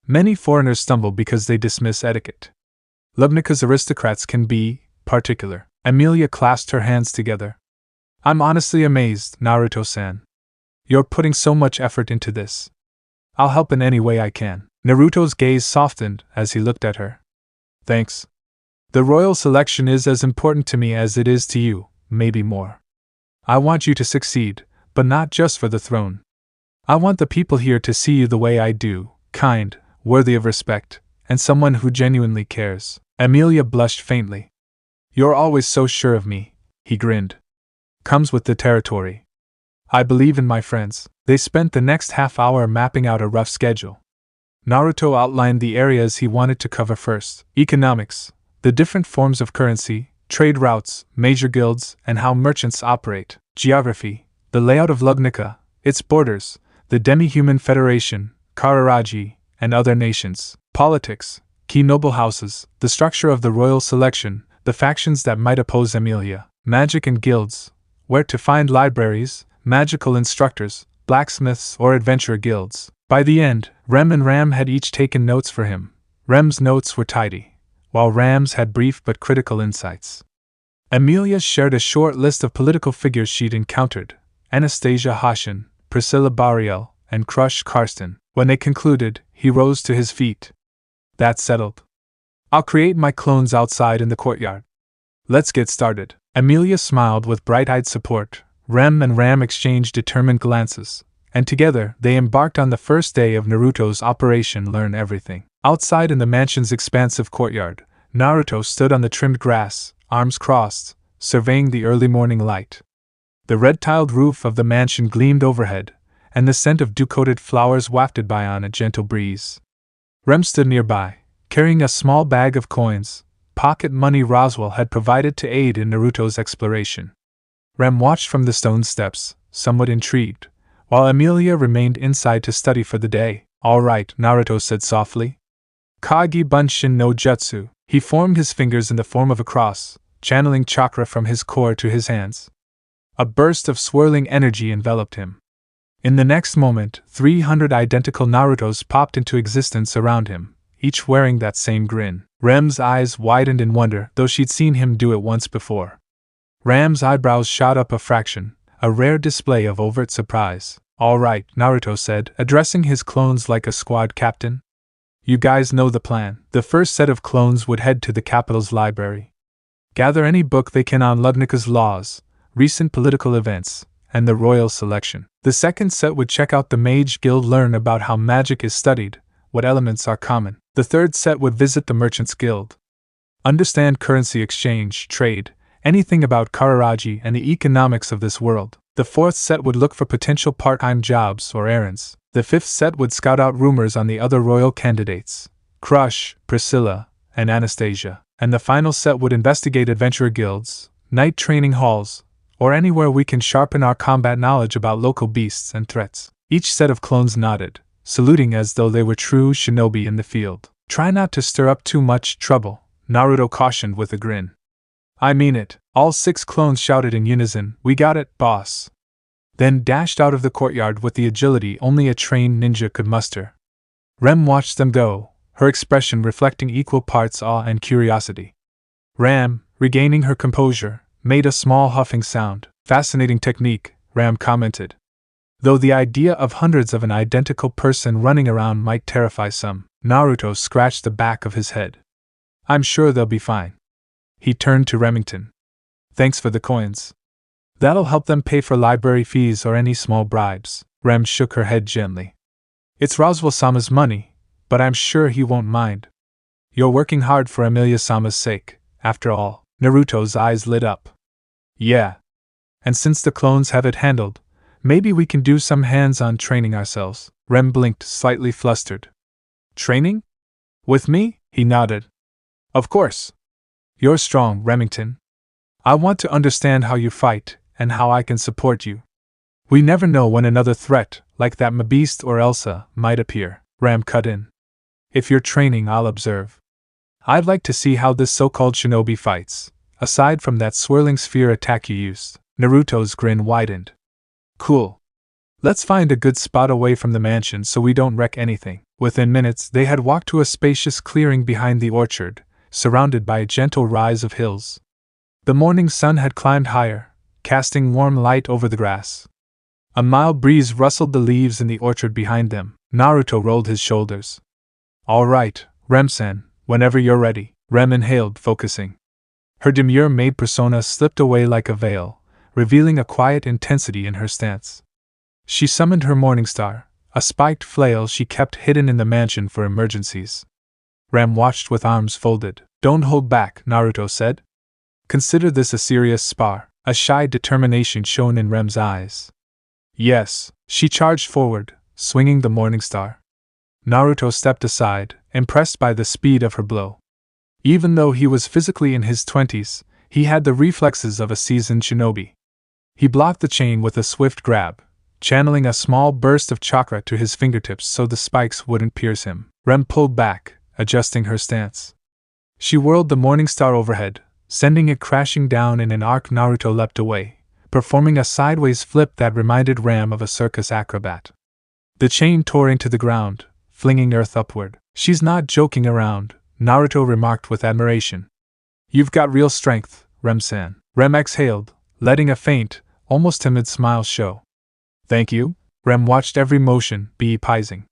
Many foreigners stumble because they dismiss etiquette. Lugnica's aristocrats can be particular. Emilia clasped her hands together. I'm honestly amazed, Naruto-san. You're putting so much effort into this. I'll help in any way I can. Naruto's gaze softened as he looked at her. Thanks. The royal selection is as important to me as it is to you, maybe more. I want you to succeed, but not just for the throne. I want the people here to see you the way I do, kind, worthy of respect, and someone who genuinely cares. Emilia blushed faintly. You're always so sure of me, he grinned. Comes with the territory. I believe in my friends. They spent the next half hour mapping out a rough schedule. Naruto outlined the areas he wanted to cover first: economics, the different forms of currency, trade routes, major guilds, and how merchants operate; geography, the layout of Lugnica, its borders, the demi-human federation, Camaraderie, and other nations; politics, key noble houses, the structure of the royal selection, the factions that might oppose Emilia; magic and guilds, where to find libraries, magical instructors, blacksmiths, or adventurer guilds. By the end, Rem and Ram had each taken notes for him. Rem's notes were tidy, while Ram's had brief but critical insights. Emilia shared a short list of political figures she'd encountered: Anastasia Hashin, Priscilla Bariel, and Crush Karsten. When they concluded, he rose to his feet. That's settled. I'll create my clones outside in the courtyard. Let's get started. Emilia smiled with bright-eyed support. Rem and Ram exchanged determined glances, and together they embarked on the first day of Naruto's Operation Learn Everything. Outside in the mansion's expansive courtyard, Naruto stood on the trimmed grass, arms crossed, surveying the early morning light. The red-tiled roof of the mansion gleamed overhead, and the scent of dew-coated flowers wafted by on a gentle breeze. Rem stood nearby, carrying a small bag of coins, pocket money Roswell had provided to aid in Naruto's exploration. Rem watched from the stone steps, somewhat intrigued, while Emilia remained inside to study for the day. All right, Naruto said softly. Kage Bunshin no Jutsu. He formed his fingers in the form of a cross, channeling chakra from his core to his hands. A burst of swirling energy enveloped him. In the next moment, 300 identical Narutos popped into existence around him, each wearing that same grin. Rem's eyes widened in wonder, though she'd seen him do it once before. Ram's eyebrows shot up a fraction, a rare display of overt surprise. "All right," Naruto said, addressing his clones like a squad captain. "You guys know the plan." The first set of clones would head to the capital's library, gather any book they can on Lugnica's laws, recent political events, and the royal selection. The second set would check out the Mage Guild, learn about how magic is studied, what elements are common. The third set would visit the Merchants Guild, understand currency exchange, trade, anything about Camaraderie and the economics of this world. The fourth set would look for potential part-time jobs or errands. The fifth set would scout out rumors on the other royal candidates, Crush, Priscilla, and Anastasia. And the final set would investigate adventurer guilds, night training halls, or anywhere we can sharpen our combat knowledge about local beasts and threats. Each set of clones nodded, saluting as though they were true shinobi in the field. "Try not to stir up too much trouble," Naruto cautioned with a grin. "I mean it," all 6 clones shouted in unison. "We got it, boss." Then dashed out of the courtyard with the agility only a trained ninja could muster. Rem watched them go, her expression reflecting equal parts awe and curiosity. Ram, regaining her composure, made a small huffing sound. "Fascinating technique," Ram commented. Though the idea of hundreds of an identical person running around might terrify some, Naruto scratched the back of his head. "I'm sure they'll be fine." He turned to Remington. "Thanks for the coins. That'll help them pay for library fees or any small bribes." Rem shook her head gently. "It's Roswell-sama's money, but I'm sure he won't mind. You're working hard for Emilia-sama's sake, after all." Naruto's eyes lit up. "Yeah. And since the clones have it handled, maybe we can do some hands-on training ourselves." Rem blinked, slightly flustered. "Training? With me?" He nodded. "Of course. You're strong, Remington. I want to understand how you fight, and how I can support you. We never know when another threat, like that Mabeast or Elsa, might appear." Ram cut in. "If you're training, I'll observe. I'd like to see how this so-called shinobi fights, aside from that swirling sphere attack you used." Naruto's grin widened. "Cool. Let's find a good spot away from the mansion so we don't wreck anything." Within minutes, they had walked to a spacious clearing behind the orchard, surrounded by a gentle rise of hills. The morning sun had climbed higher, casting warm light over the grass. A mild breeze rustled the leaves in the orchard behind them. Naruto rolled his shoulders. "All right, Rem-san, whenever you're ready." Rem inhaled, focusing. Her demure-maid persona slipped away like a veil, revealing a quiet intensity in her stance. She summoned her morning star, a spiked flail she kept hidden in the mansion for emergencies. Rem watched with arms folded. "Don't hold back," Naruto said. "Consider this a serious spar." A shy determination shone in Rem's eyes. "Yes." She charged forward, swinging the morning star. Naruto stepped aside, impressed by the speed of her blow. Even though he was physically in his 20s, he had the reflexes of a seasoned shinobi. He blocked the chain with a swift grab, channeling a small burst of chakra to his fingertips so the spikes wouldn't pierce him. Rem pulled back, adjusting her stance. She whirled the morning star overhead, sending it crashing down in an arc. Naruto leapt away, performing a sideways flip that reminded Ram of a circus acrobat. The chain tore into the ground, flinging earth upward. "She's not joking around," Naruto remarked with admiration. "You've got real strength, Rem-san." Rem exhaled, letting a faint, almost timid smile show. "Thank you." Rem watched every motion, beepizing.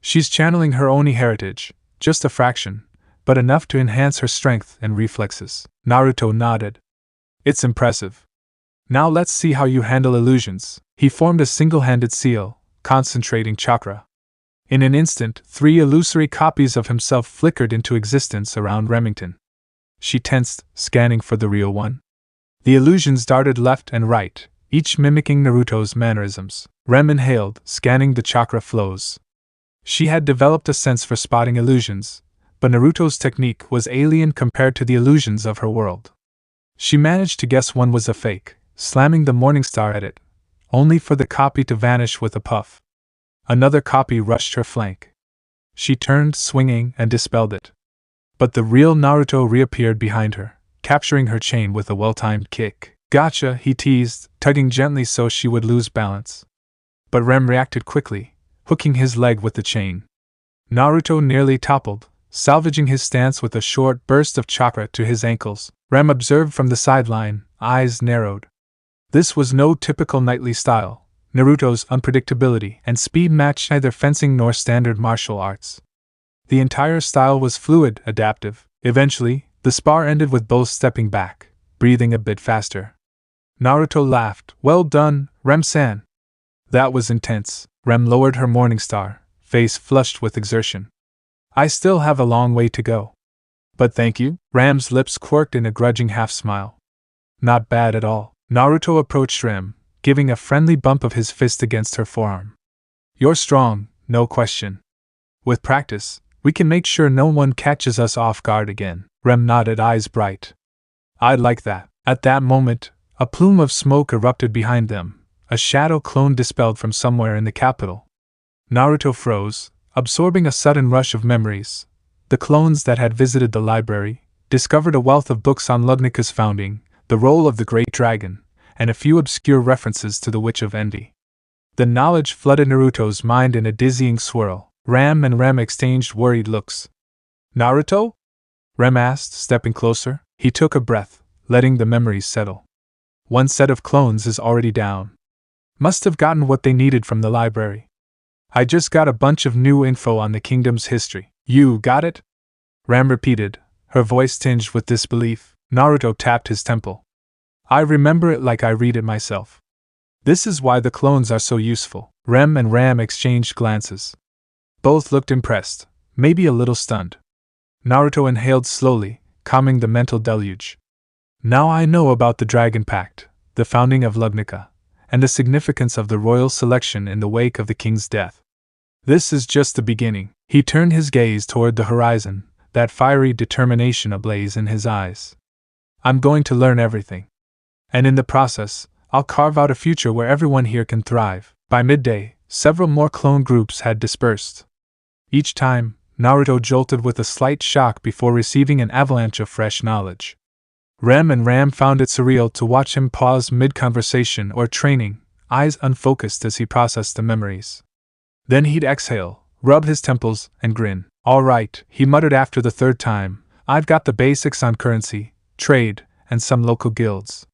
"She's channeling her Oni heritage, just a fraction, but enough to enhance her strength and reflexes." Naruto nodded. "It's impressive. Now let's see how you handle illusions." He formed a single-handed seal, concentrating chakra. In an instant, 3 illusory copies of himself flickered into existence around Remington. She tensed, scanning for the real one. The illusions darted left and right, each mimicking Naruto's mannerisms. Rem inhaled, scanning the chakra flows. She had developed a sense for spotting illusions, but Naruto's technique was alien compared to the illusions of her world. She managed to guess one was a fake, slamming the morning star at it, only for the copy to vanish with a puff. Another copy rushed her flank. She turned, swinging, and dispelled it. But the real Naruto reappeared behind her, capturing her chain with a well-timed kick. "Gotcha," he teased, tugging gently so she would lose balance. But Rem reacted quickly, hooking his leg with the chain. Naruto nearly toppled, salvaging his stance with a short burst of chakra to his ankles. Rem observed from the sideline, eyes narrowed. This was no typical knightly style. Naruto's unpredictability and speed matched neither fencing nor standard martial arts. The entire style was fluid, adaptive. Eventually, the spar ended with both stepping back, breathing a bit faster. Naruto laughed. Well done, Rem-san. That was intense. Rem lowered her morning star, face flushed with exertion. I still have a long way to go. But thank you. Rem's lips quirked in a grudging half-smile. Not bad at all. Naruto approached Rem, giving a friendly bump of his fist against her forearm. You're strong, no question. With practice, we can make sure no one catches us off guard again. Rem nodded, eyes bright. I'd like that. At that moment, a plume of smoke erupted behind them, a shadow clone dispelled from somewhere in the capital. Naruto froze, absorbing a sudden rush of memories. The clones that had visited the library discovered a wealth of books on Lugnica's founding, the role of the Great Dragon, and a few obscure references to the Witch of Envy. The knowledge flooded Naruto's mind in a dizzying swirl. Ram and Rem exchanged worried looks. Naruto? Rem asked, stepping closer. He took a breath, letting the memories settle. One set of clones is already down. Must have gotten what they needed from the library. I just got a bunch of new info on the kingdom's history. You got it? Ram repeated, her voice tinged with disbelief. Naruto tapped his temple. I remember it like I read it myself. This is why the clones are so useful. Rem and Ram exchanged glances. Both looked impressed, maybe a little stunned. Naruto inhaled slowly, calming the mental deluge. Now I know about the Dragon Pact, the founding of Lugnica, and the significance of the royal selection in the wake of the king's death. This is just the beginning. He turned his gaze toward the horizon, that fiery determination ablaze in his eyes. I'm going to learn everything. And in the process, I'll carve out a future where everyone here can thrive. By midday, several more clone groups had dispersed. Each time, Naruto jolted with a slight shock before receiving an avalanche of fresh knowledge. Rem and Ram found it surreal to watch him pause mid-conversation or training, eyes unfocused as he processed the memories. Then he'd exhale, rub his temples, and grin. All right, he muttered after the third time, I've got the basics on currency, trade, and some local guilds.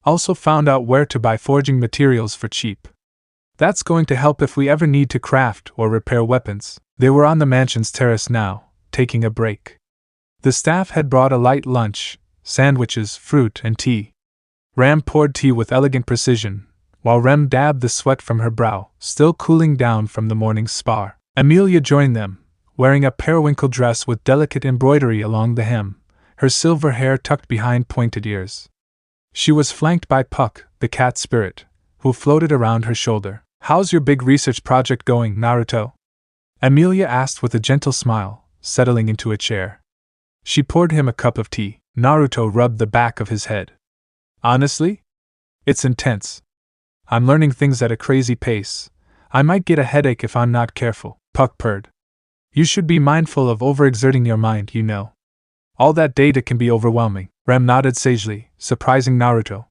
Also found out where to buy forging materials for cheap. That's going to help if we ever need to craft or repair weapons. They were on the mansion's terrace now, taking a break. The staff had brought a light lunch, sandwiches, fruit, and tea. Ram poured tea with elegant precision, while Rem dabbed the sweat from her brow, still cooling down from the morning's spar. Emilia joined them, wearing a periwinkle dress with delicate embroidery along the hem, her silver hair tucked behind pointed ears. She was flanked by Puck, the cat spirit, who floated around her shoulder. How's your big research project going, Naruto? Emilia asked with a gentle smile, settling into a chair. She poured him a cup of tea. Naruto rubbed the back of his head. Honestly? It's intense. I'm learning things at a crazy pace. I might get a headache if I'm not careful, Puck purred. You should be mindful of overexerting your mind, you know. All that data can be overwhelming. Rem nodded sagely, surprising Naruto.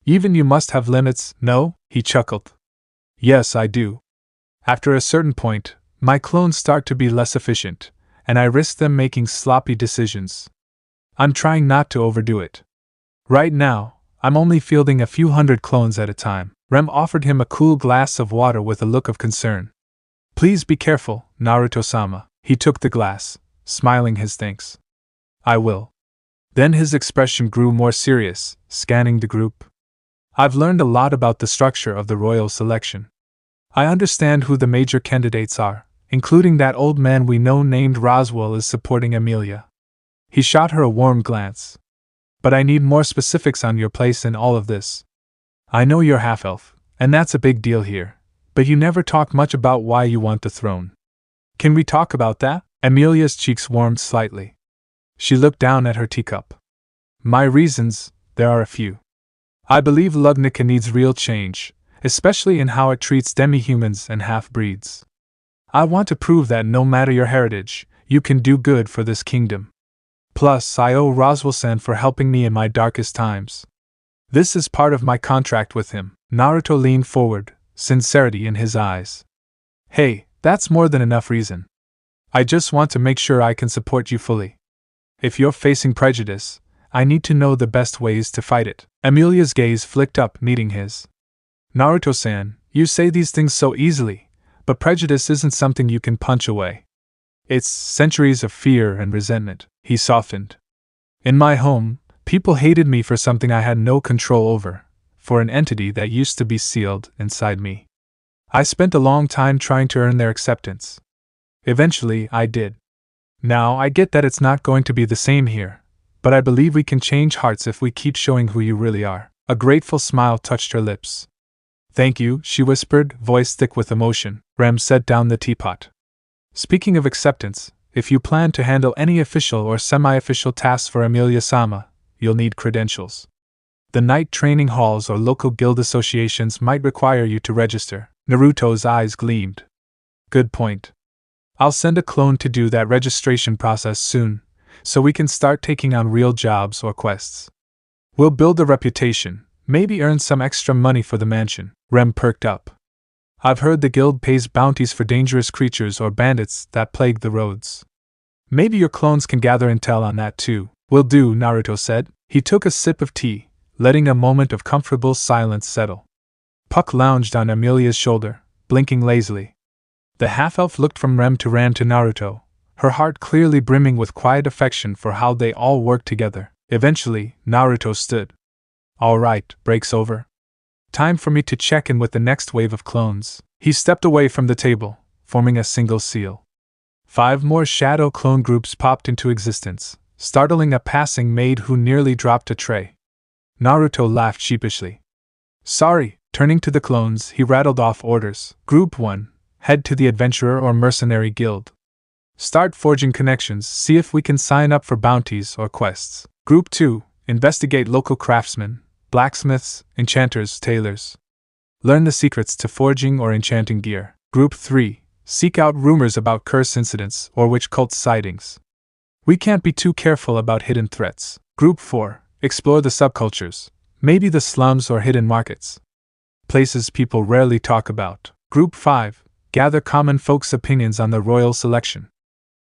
Even you must have limits, no? He chuckled. Yes, I do. After a certain point, my clones start to be less efficient, and I risk them making sloppy decisions. I'm trying not to overdo it. Right now, I'm only fielding a few hundred clones at a time. Rem offered him a cool glass of water with a look of concern. Please be careful, Naruto-sama. He took the glass, smiling his thanks. I will. Then his expression grew more serious, scanning the group. I've learned a lot about the structure of the royal selection. I understand who the major candidates are, including that old man we know named Roswell is supporting Emilia. He shot her a warm glance. But I need more specifics on your place in all of this. I know you're half-elf, and that's a big deal here, but you never talk much about why you want the throne. Can we talk about that? Emilia's cheeks warmed slightly. She looked down at her teacup. My reasons, there are a few. I believe Lugnica needs real change, especially in how it treats demi-humans and half-breeds. I want to prove that no matter your heritage, you can do good for this kingdom. Plus, I owe Roswell-san for helping me in my darkest times. This is part of my contract with him. Naruto leaned forward, sincerity in his eyes. Hey, that's more than enough reason. I just want to make sure I can support you fully. If you're facing prejudice, I need to know the best ways to fight it. Emilia's gaze flicked up, meeting his. Naruto-san, you say these things so easily, but prejudice isn't something you can punch away. It's centuries of fear and resentment. He softened. In my home, people hated me for something I had no control over, for an entity that used to be sealed inside me. I spent a long time trying to earn their acceptance. Eventually, I did. Now, I get that it's not going to be the same here, but I believe we can change hearts if we keep showing who you really are. A grateful smile touched her lips. Thank you, she whispered, voice thick with emotion. Rem set down the teapot. Speaking of acceptance, if you plan to handle any official or semi-official tasks for Emilia-sama, you'll need credentials. The night training halls or local guild associations might require you to register. Naruto's eyes gleamed. Good point. I'll send a clone to do that registration process soon, so we can start taking on real jobs or quests. We'll build a reputation, maybe earn some extra money for the mansion. Rem perked up. I've heard the guild pays bounties for dangerous creatures or bandits that plague the roads. Maybe your clones can gather intel on that too. Will do, Naruto said. He took a sip of tea, letting a moment of comfortable silence settle. Puck lounged on Emilia's shoulder, blinking lazily. The half-elf looked from Rem to Ran to Naruto, her heart clearly brimming with quiet affection for how they all worked together. Eventually, Naruto stood. All right, break's over. Time for me to check in with the next wave of clones. He stepped away from the table, forming a single seal. 5 more shadow clone groups popped into existence, startling a passing maid who nearly dropped a tray. Naruto laughed sheepishly. Sorry, turning to the clones, he rattled off orders. Group 1, head to the adventurer or mercenary guild. Start forging connections, see if we can sign up for bounties or quests. Group 2, investigate local craftsmen, blacksmiths, enchanters, tailors. Learn the secrets to forging or enchanting gear. Group 3, seek out rumors about curse incidents or witch cult sightings. We can't be too careful about hidden threats. Group 4, explore the subcultures, maybe the slums or hidden markets. Places people rarely talk about. Group 5, gather common folks' opinions on the royal selection.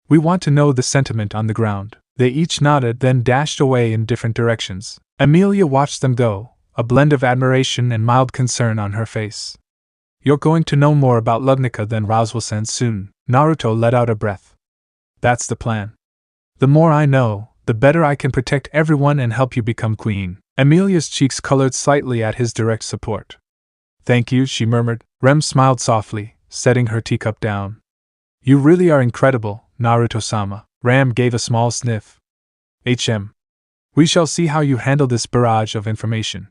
We want to know the sentiment on the ground. They each nodded, then dashed away in different directions. Emilia watched them go, a blend of admiration and mild concern on her face. You're going to know more about Lugnica than Roswell-san soon. Naruto let out a breath. That's the plan. The more I know, the better I can protect everyone and help you become queen. Emilia's cheeks colored slightly at his direct support. Thank you, she murmured. Rem smiled softly, setting her teacup down. You really are incredible, Naruto-sama. Ram gave a small sniff. We shall see how you handle this barrage of information.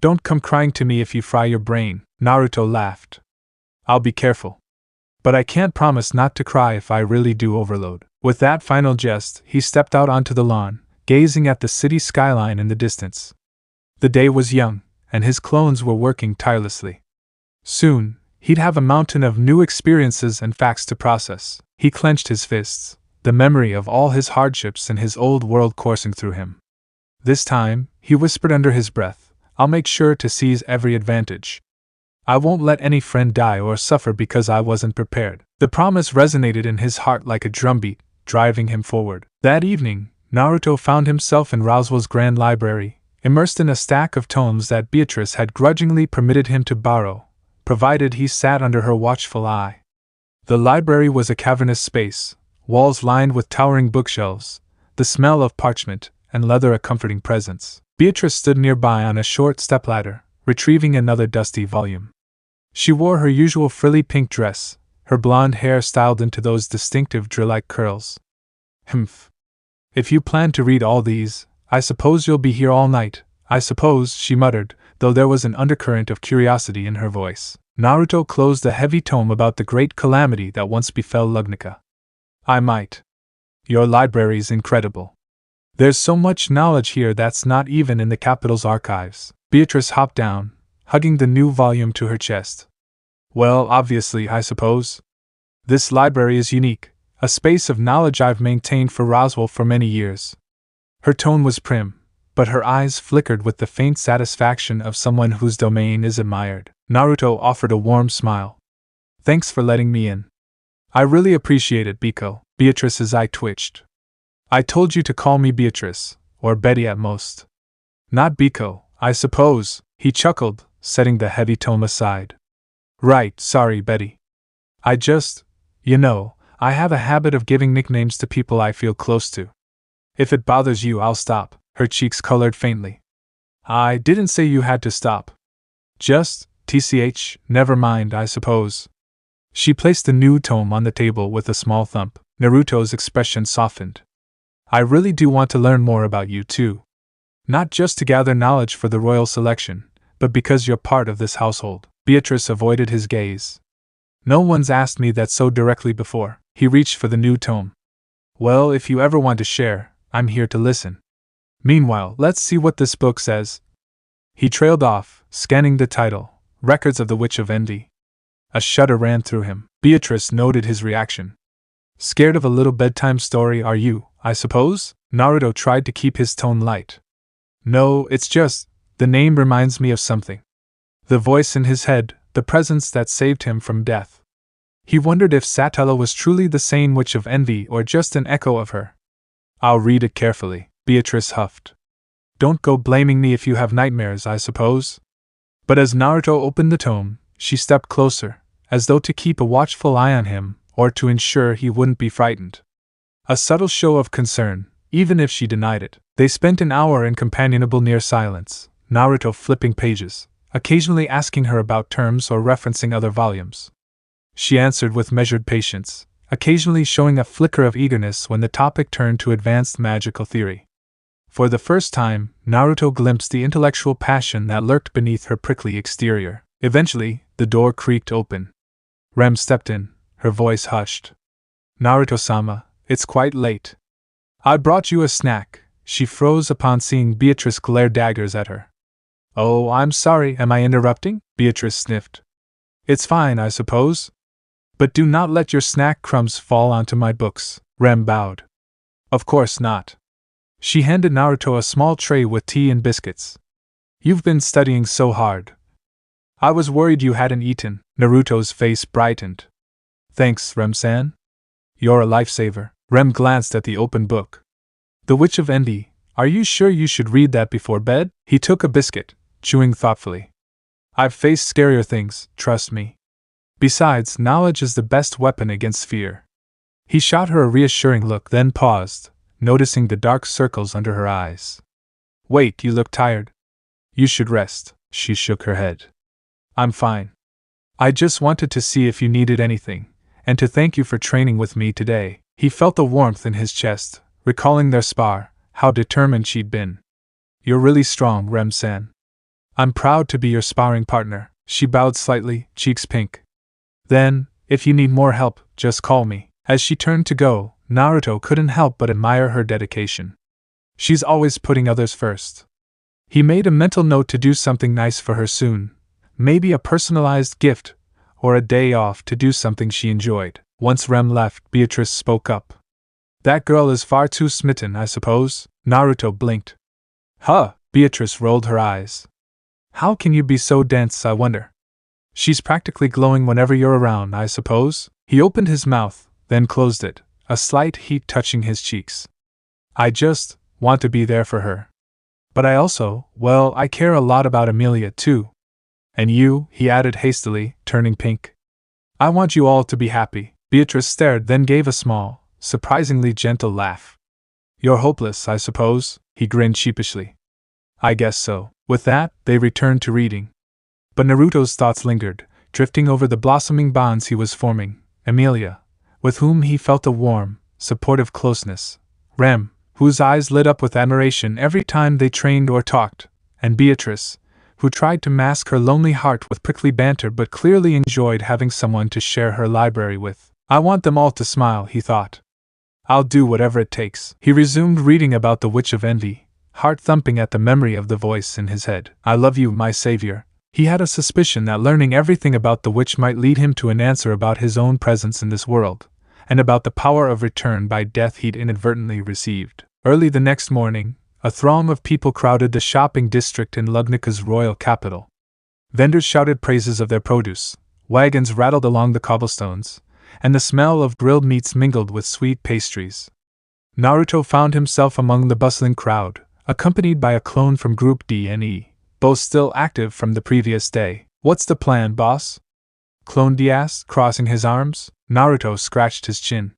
Don't come crying to me if you fry your brain. Naruto laughed. I'll be careful. But I can't promise not to cry if I really do overload. With that final jest, he stepped out onto the lawn, gazing at the city skyline in the distance. The day was young, and his clones were working tirelessly. Soon, he'd have a mountain of new experiences and facts to process. He clenched his fists, the memory of all his hardships and his old world coursing through him. This time, he whispered under his breath, I'll make sure to seize every advantage. I won't let any friend die or suffer because I wasn't prepared. The promise resonated in his heart like a drumbeat, driving him forward. That evening, Naruto found himself in Roswell's grand library, immersed in a stack of tomes that Beatrice had grudgingly permitted him to borrow, provided he sat under her watchful eye. The library was a cavernous space, walls lined with towering bookshelves, the smell of parchment and leather a comforting presence. Beatrice stood nearby on a short stepladder, retrieving another dusty volume. She wore her usual frilly pink dress, her blonde hair styled into those distinctive drill-like curls. Humph. If you plan to read all these, I suppose you'll be here all night. I suppose, she muttered, though there was an undercurrent of curiosity in her voice. Naruto closed the heavy tome about the great calamity that once befell Lugnica. I might. Your library's incredible. There's so much knowledge here that's not even in the capital's archives. Beatrice hopped down, hugging the new volume to her chest. Well, obviously, I suppose. This library is unique, a space of knowledge I've maintained for Roswell for many years. Her tone was prim, but her eyes flickered with the faint satisfaction of someone whose domain is admired. Naruto offered a warm smile. Thanks for letting me in. I really appreciate it, Biko. Beatrice's eye twitched. I told you to call me Beatrice, or Betty at most. Not Biko, I suppose, he chuckled, setting the heavy tome aside. Right, sorry, Betty. I just, I have a habit of giving nicknames to people I feel close to. If it bothers you, I'll stop. Her cheeks colored faintly. I didn't say you had to stop. Just, never mind, I suppose. She placed the new tome on the table with a small thump. Naruto's expression softened. I really do want to learn more about you too. Not just to gather knowledge for the royal selection, but because you're part of this household. Beatrice avoided his gaze. No one's asked me that so directly before. He reached for the new tome. Well, if you ever want to share, I'm here to listen. Meanwhile, let's see what this book says. He trailed off, scanning the title, Records of the Witch of Envy. A shudder ran through him. Beatrice noted his reaction. Scared of a little bedtime story, are you, I suppose? Naruto tried to keep his tone light. No, it's just, the name reminds me of something. The voice in his head, the presence that saved him from death. He wondered if Satella was truly the same Witch of Envy or just an echo of her. I'll read it carefully, Beatrice huffed. Don't go blaming me if you have nightmares, I suppose. But as Naruto opened the tome, she stepped closer, as though to keep a watchful eye on him, or to ensure he wouldn't be frightened. A subtle show of concern, even if she denied it. They spent an hour in companionable near silence, Naruto flipping pages, occasionally asking her about terms or referencing other volumes. She answered with measured patience, occasionally showing a flicker of eagerness when the topic turned to advanced magical theory. For the first time, Naruto glimpsed the intellectual passion that lurked beneath her prickly exterior. Eventually, the door creaked open. Rem stepped in, her voice hushed. Naruto-sama, it's quite late. I brought you a snack. She froze upon seeing Beatrice glare daggers at her. Oh, I'm sorry, am I interrupting? Beatrice sniffed. It's fine, I suppose. But do not let your snack crumbs fall onto my books. Rem bowed. Of course not. She handed Naruto a small tray with tea and biscuits. You've been studying so hard. I was worried you hadn't eaten. Naruto's face brightened. Thanks, Rem-san. You're a lifesaver. Rem glanced at the open book. The Witch of Envy. Are you sure you should read that before bed? He took a biscuit, chewing thoughtfully. I've faced scarier things, trust me. Besides, knowledge is the best weapon against fear. He shot her a reassuring look, then paused, noticing the dark circles under her eyes. Wait, you look tired. You should rest. She shook her head. I'm fine. I just wanted to see if you needed anything, and to thank you for training with me today. He felt the warmth in his chest, recalling their spar, how determined she'd been. You're really strong, Rem-san. I'm proud to be your sparring partner. She bowed slightly, cheeks pink. Then, if you need more help, just call me. As she turned to go, Naruto couldn't help but admire her dedication. She's always putting others first. He made a mental note to do something nice for her soon, maybe a personalized gift, or a day off to do something she enjoyed. Once Rem left, Beatrice spoke up. That girl is far too smitten, I suppose. Naruto blinked. Huh, Beatrice rolled her eyes. How can you be so dense, I wonder? She's practically glowing whenever you're around, I suppose. He opened his mouth, then closed it, a slight heat touching his cheeks. I just want to be there for her. But I also, I care a lot about Emilia too. And you, he added hastily, turning pink. I want you all to be happy. Beatrice stared, then gave a small, surprisingly gentle laugh. You're hopeless, I suppose, he grinned sheepishly. I guess so. With that, they returned to reading. But Naruto's thoughts lingered, drifting over the blossoming bonds he was forming. Emilia, with whom he felt a warm, supportive closeness. Rem, whose eyes lit up with admiration every time they trained or talked. And Beatrice, who tried to mask her lonely heart with prickly banter but clearly enjoyed having someone to share her library with. I want them all to smile, he thought. I'll do whatever it takes. He resumed reading about the Witch of Envy, heart thumping at the memory of the voice in his head. I love you, my savior. He had a suspicion that learning everything about the witch might lead him to an answer about his own presence in this world, and about the power of return by death he'd inadvertently received. Early the next morning, a throng of people crowded the shopping district in Lugnica's royal capital. Vendors shouted praises of their produce, wagons rattled along the cobblestones, and the smell of grilled meats mingled with sweet pastries. Naruto found himself among the bustling crowd, accompanied by a clone from Group D and E, both still active from the previous day. "What's the plan, boss?" Clone D asked, crossing his arms. Naruto scratched his chin.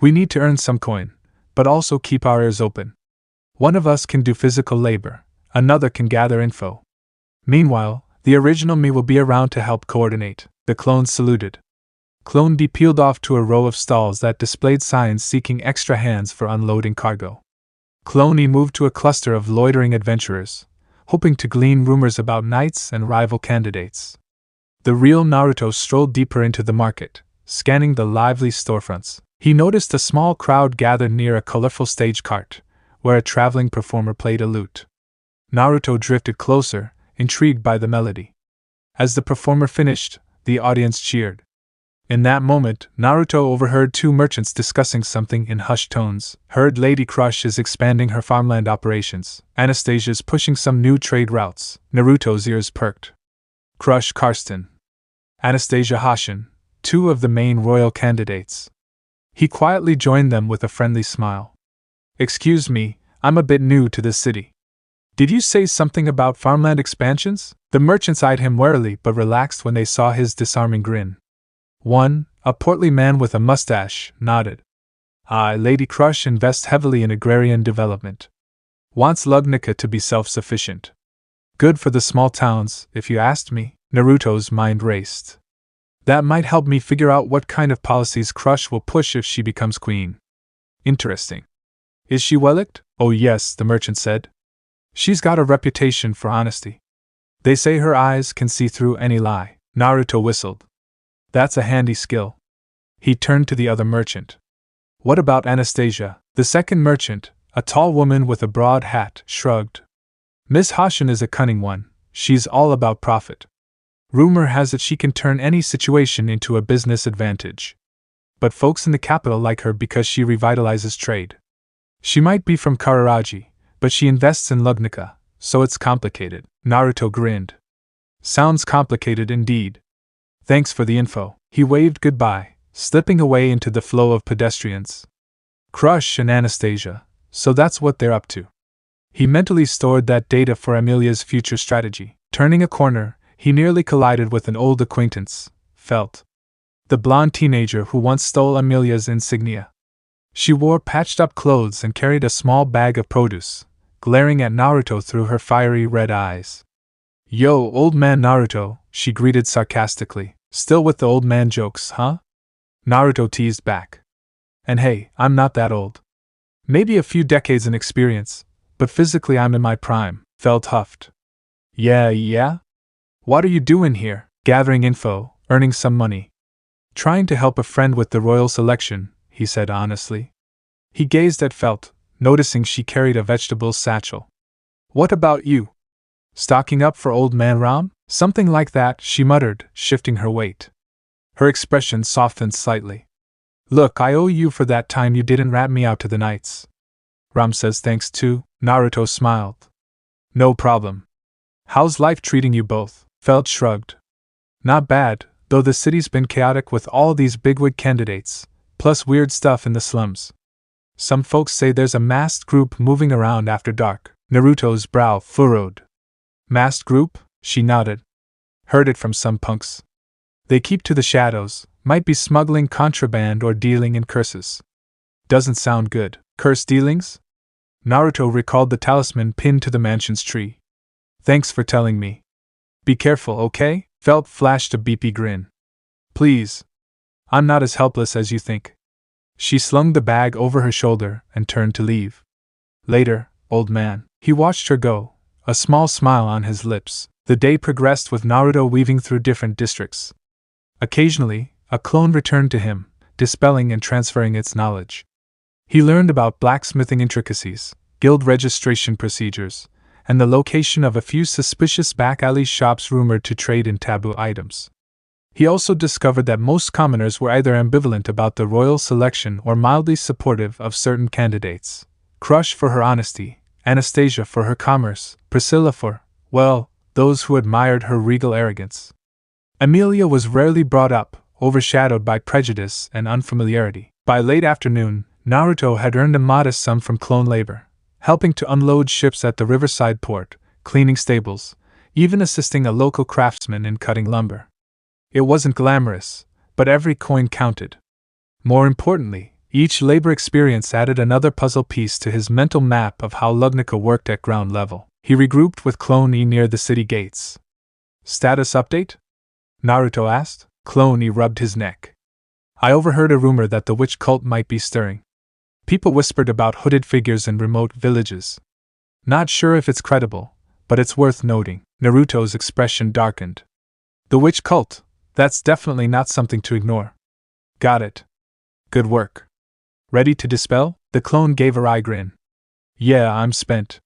"We need to earn some coin, but also keep our ears open. One of us can do physical labor, another can gather info. Meanwhile, the original me will be around to help coordinate." The clones saluted. Clone D peeled off to a row of stalls that displayed signs seeking extra hands for unloading cargo. Clone E moved to a cluster of loitering adventurers, hoping to glean rumors about knights and rival candidates. The real Naruto strolled deeper into the market, scanning the lively storefronts. He noticed a small crowd gathered near a colorful stage cart, where a traveling performer played a lute. Naruto drifted closer, intrigued by the melody. As the performer finished, the audience cheered. In that moment, Naruto overheard two merchants discussing something in hushed tones. Heard Lady Crush is expanding her farmland operations. Anastasia's pushing some new trade routes. Naruto's ears perked. Crush Karsten. Anastasia Hashin, two of the main royal candidates. He quietly joined them with a friendly smile. "Excuse me, I'm a bit new to this city. Did you say something about farmland expansions?" The merchants eyed him warily but relaxed when they saw his disarming grin. One, a portly man with a mustache, nodded. Lady Crush invests heavily in agrarian development. Wants Lugnica to be self-sufficient. Good for the small towns, if you asked me." Naruto's mind raced. "That might help me figure out what kind of policies Crush will push if she becomes queen." "Interesting. Is she well-liked?" "Oh yes," the merchant said. "She's got a reputation for honesty. They say her eyes can see through any lie." Naruto whistled. "That's a handy skill." He turned to the other merchant. "What about Anastasia?" The second merchant, a tall woman with a broad hat, shrugged. "Miss Hashin is a cunning one. She's all about profit. Rumor has it she can turn any situation into a business advantage. But folks in the capital like her because she revitalizes trade. She might be from Camaraderie, but she invests in Lugnica, so it's complicated." Naruto grinned. "Sounds complicated indeed. Thanks for the info." He waved goodbye, slipping away into the flow of pedestrians. Crush and Anastasia, so that's what they're up to. He mentally stored that data for Emilia's future strategy. Turning a corner, he nearly collided with an old acquaintance, Felt. The blonde teenager who once stole Emilia's Insignia. She wore patched-up clothes and carried a small bag of produce, glaring at Naruto through her fiery red eyes. "Yo, old man Naruto," she greeted sarcastically. "Still with the old man jokes, huh?" Naruto teased back. "And hey, I'm not that old. Maybe a few decades in experience, but physically I'm in my prime," Felt huffed. Yeah? What are you doing here?" "Gathering info, earning some money. Trying to help a friend with the royal selection," he said honestly. He gazed at Felt, noticing she carried a vegetable satchel. "What about you? Stocking up for old man Ram?" "Something like that," she muttered, shifting her weight. Her expression softened slightly. "Look, I owe you for that time you didn't rat me out to the knights." "Ram says thanks too," Naruto smiled. "No problem. How's life treating you both?" Felt shrugged. "Not bad, though the city's been chaotic with all these bigwig candidates, plus weird stuff in the slums. Some folks say there's a masked group moving around after dark." Naruto's brow furrowed. "Masked group?" She nodded. "Heard it from some punks. They keep to the shadows, might be smuggling contraband or dealing in curses." "Doesn't sound good." "Curse dealings?" Naruto recalled the talisman pinned to the mansion's tree. "Thanks for telling me. Be careful, okay?" Felt flashed a beepy grin. "Please. I'm not as helpless as you think." She slung the bag over her shoulder and turned to leave. "Later, old man." He watched her go, a small smile on his lips. The day progressed with Naruto weaving through different districts. Occasionally, a clone returned to him, dispelling and transferring its knowledge. He learned about blacksmithing intricacies, guild registration procedures, and the location of a few suspicious back-alley shops rumored to trade in taboo items. He also discovered that most commoners were either ambivalent about the royal selection or mildly supportive of certain candidates. Crush for her honesty, Anastasia for her commerce, Priscilla for, well, those who admired her regal arrogance. Emilia was rarely brought up, overshadowed by prejudice and unfamiliarity. By late afternoon, Naruto had earned a modest sum from clone labor, helping to unload ships at the riverside port, cleaning stables, even assisting a local craftsman in cutting lumber. It wasn't glamorous, but every coin counted. More importantly, each labor experience added another puzzle piece to his mental map of how Lugnica worked at ground level. He regrouped with Clone E near the city gates. "Status update?" Naruto asked. Clone E rubbed his neck. "I overheard a rumor that the witch cult might be stirring. People whispered about hooded figures in remote villages. Not sure if it's credible, but it's worth noting." Naruto's expression darkened. "The witch cult? That's definitely not something to ignore." "Got it. Good work. Ready to dispel?" The clone gave a wry grin. "Yeah, I'm spent.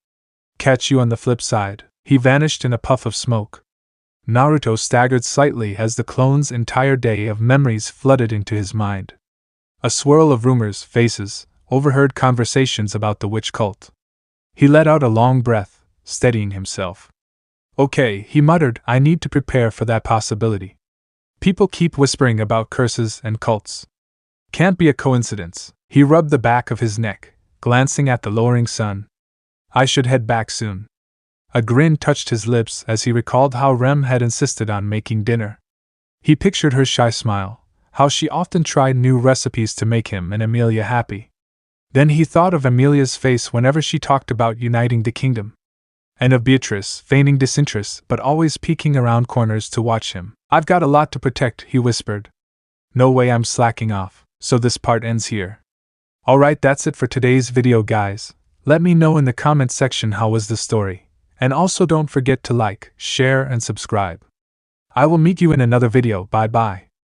Catch you on the flip side." He vanished in a puff of smoke. Naruto staggered slightly as the clone's entire day of memories flooded into his mind. A swirl of rumors, faces, overheard conversations about the witch cult. He let out a long breath, steadying himself. "Okay," he muttered, "I need to prepare for that possibility. People keep whispering about curses and cults. Can't be a coincidence." He rubbed the back of his neck, glancing at the lowering sun. "I should head back soon." A grin touched his lips as he recalled how Rem had insisted on making dinner. He pictured her shy smile, how she often tried new recipes to make him and Emilia happy. Then he thought of Emilia's face whenever she talked about uniting the kingdom. And of Beatrice, feigning disinterest but always peeking around corners to watch him. "I've got a lot to protect," he whispered. "No way I'm slacking off, so this part ends here." Alright, that's it for today's video, guys. Let me know in the comment section how was the story. And also don't forget to like, share, and subscribe. I will meet you in another video. Bye bye.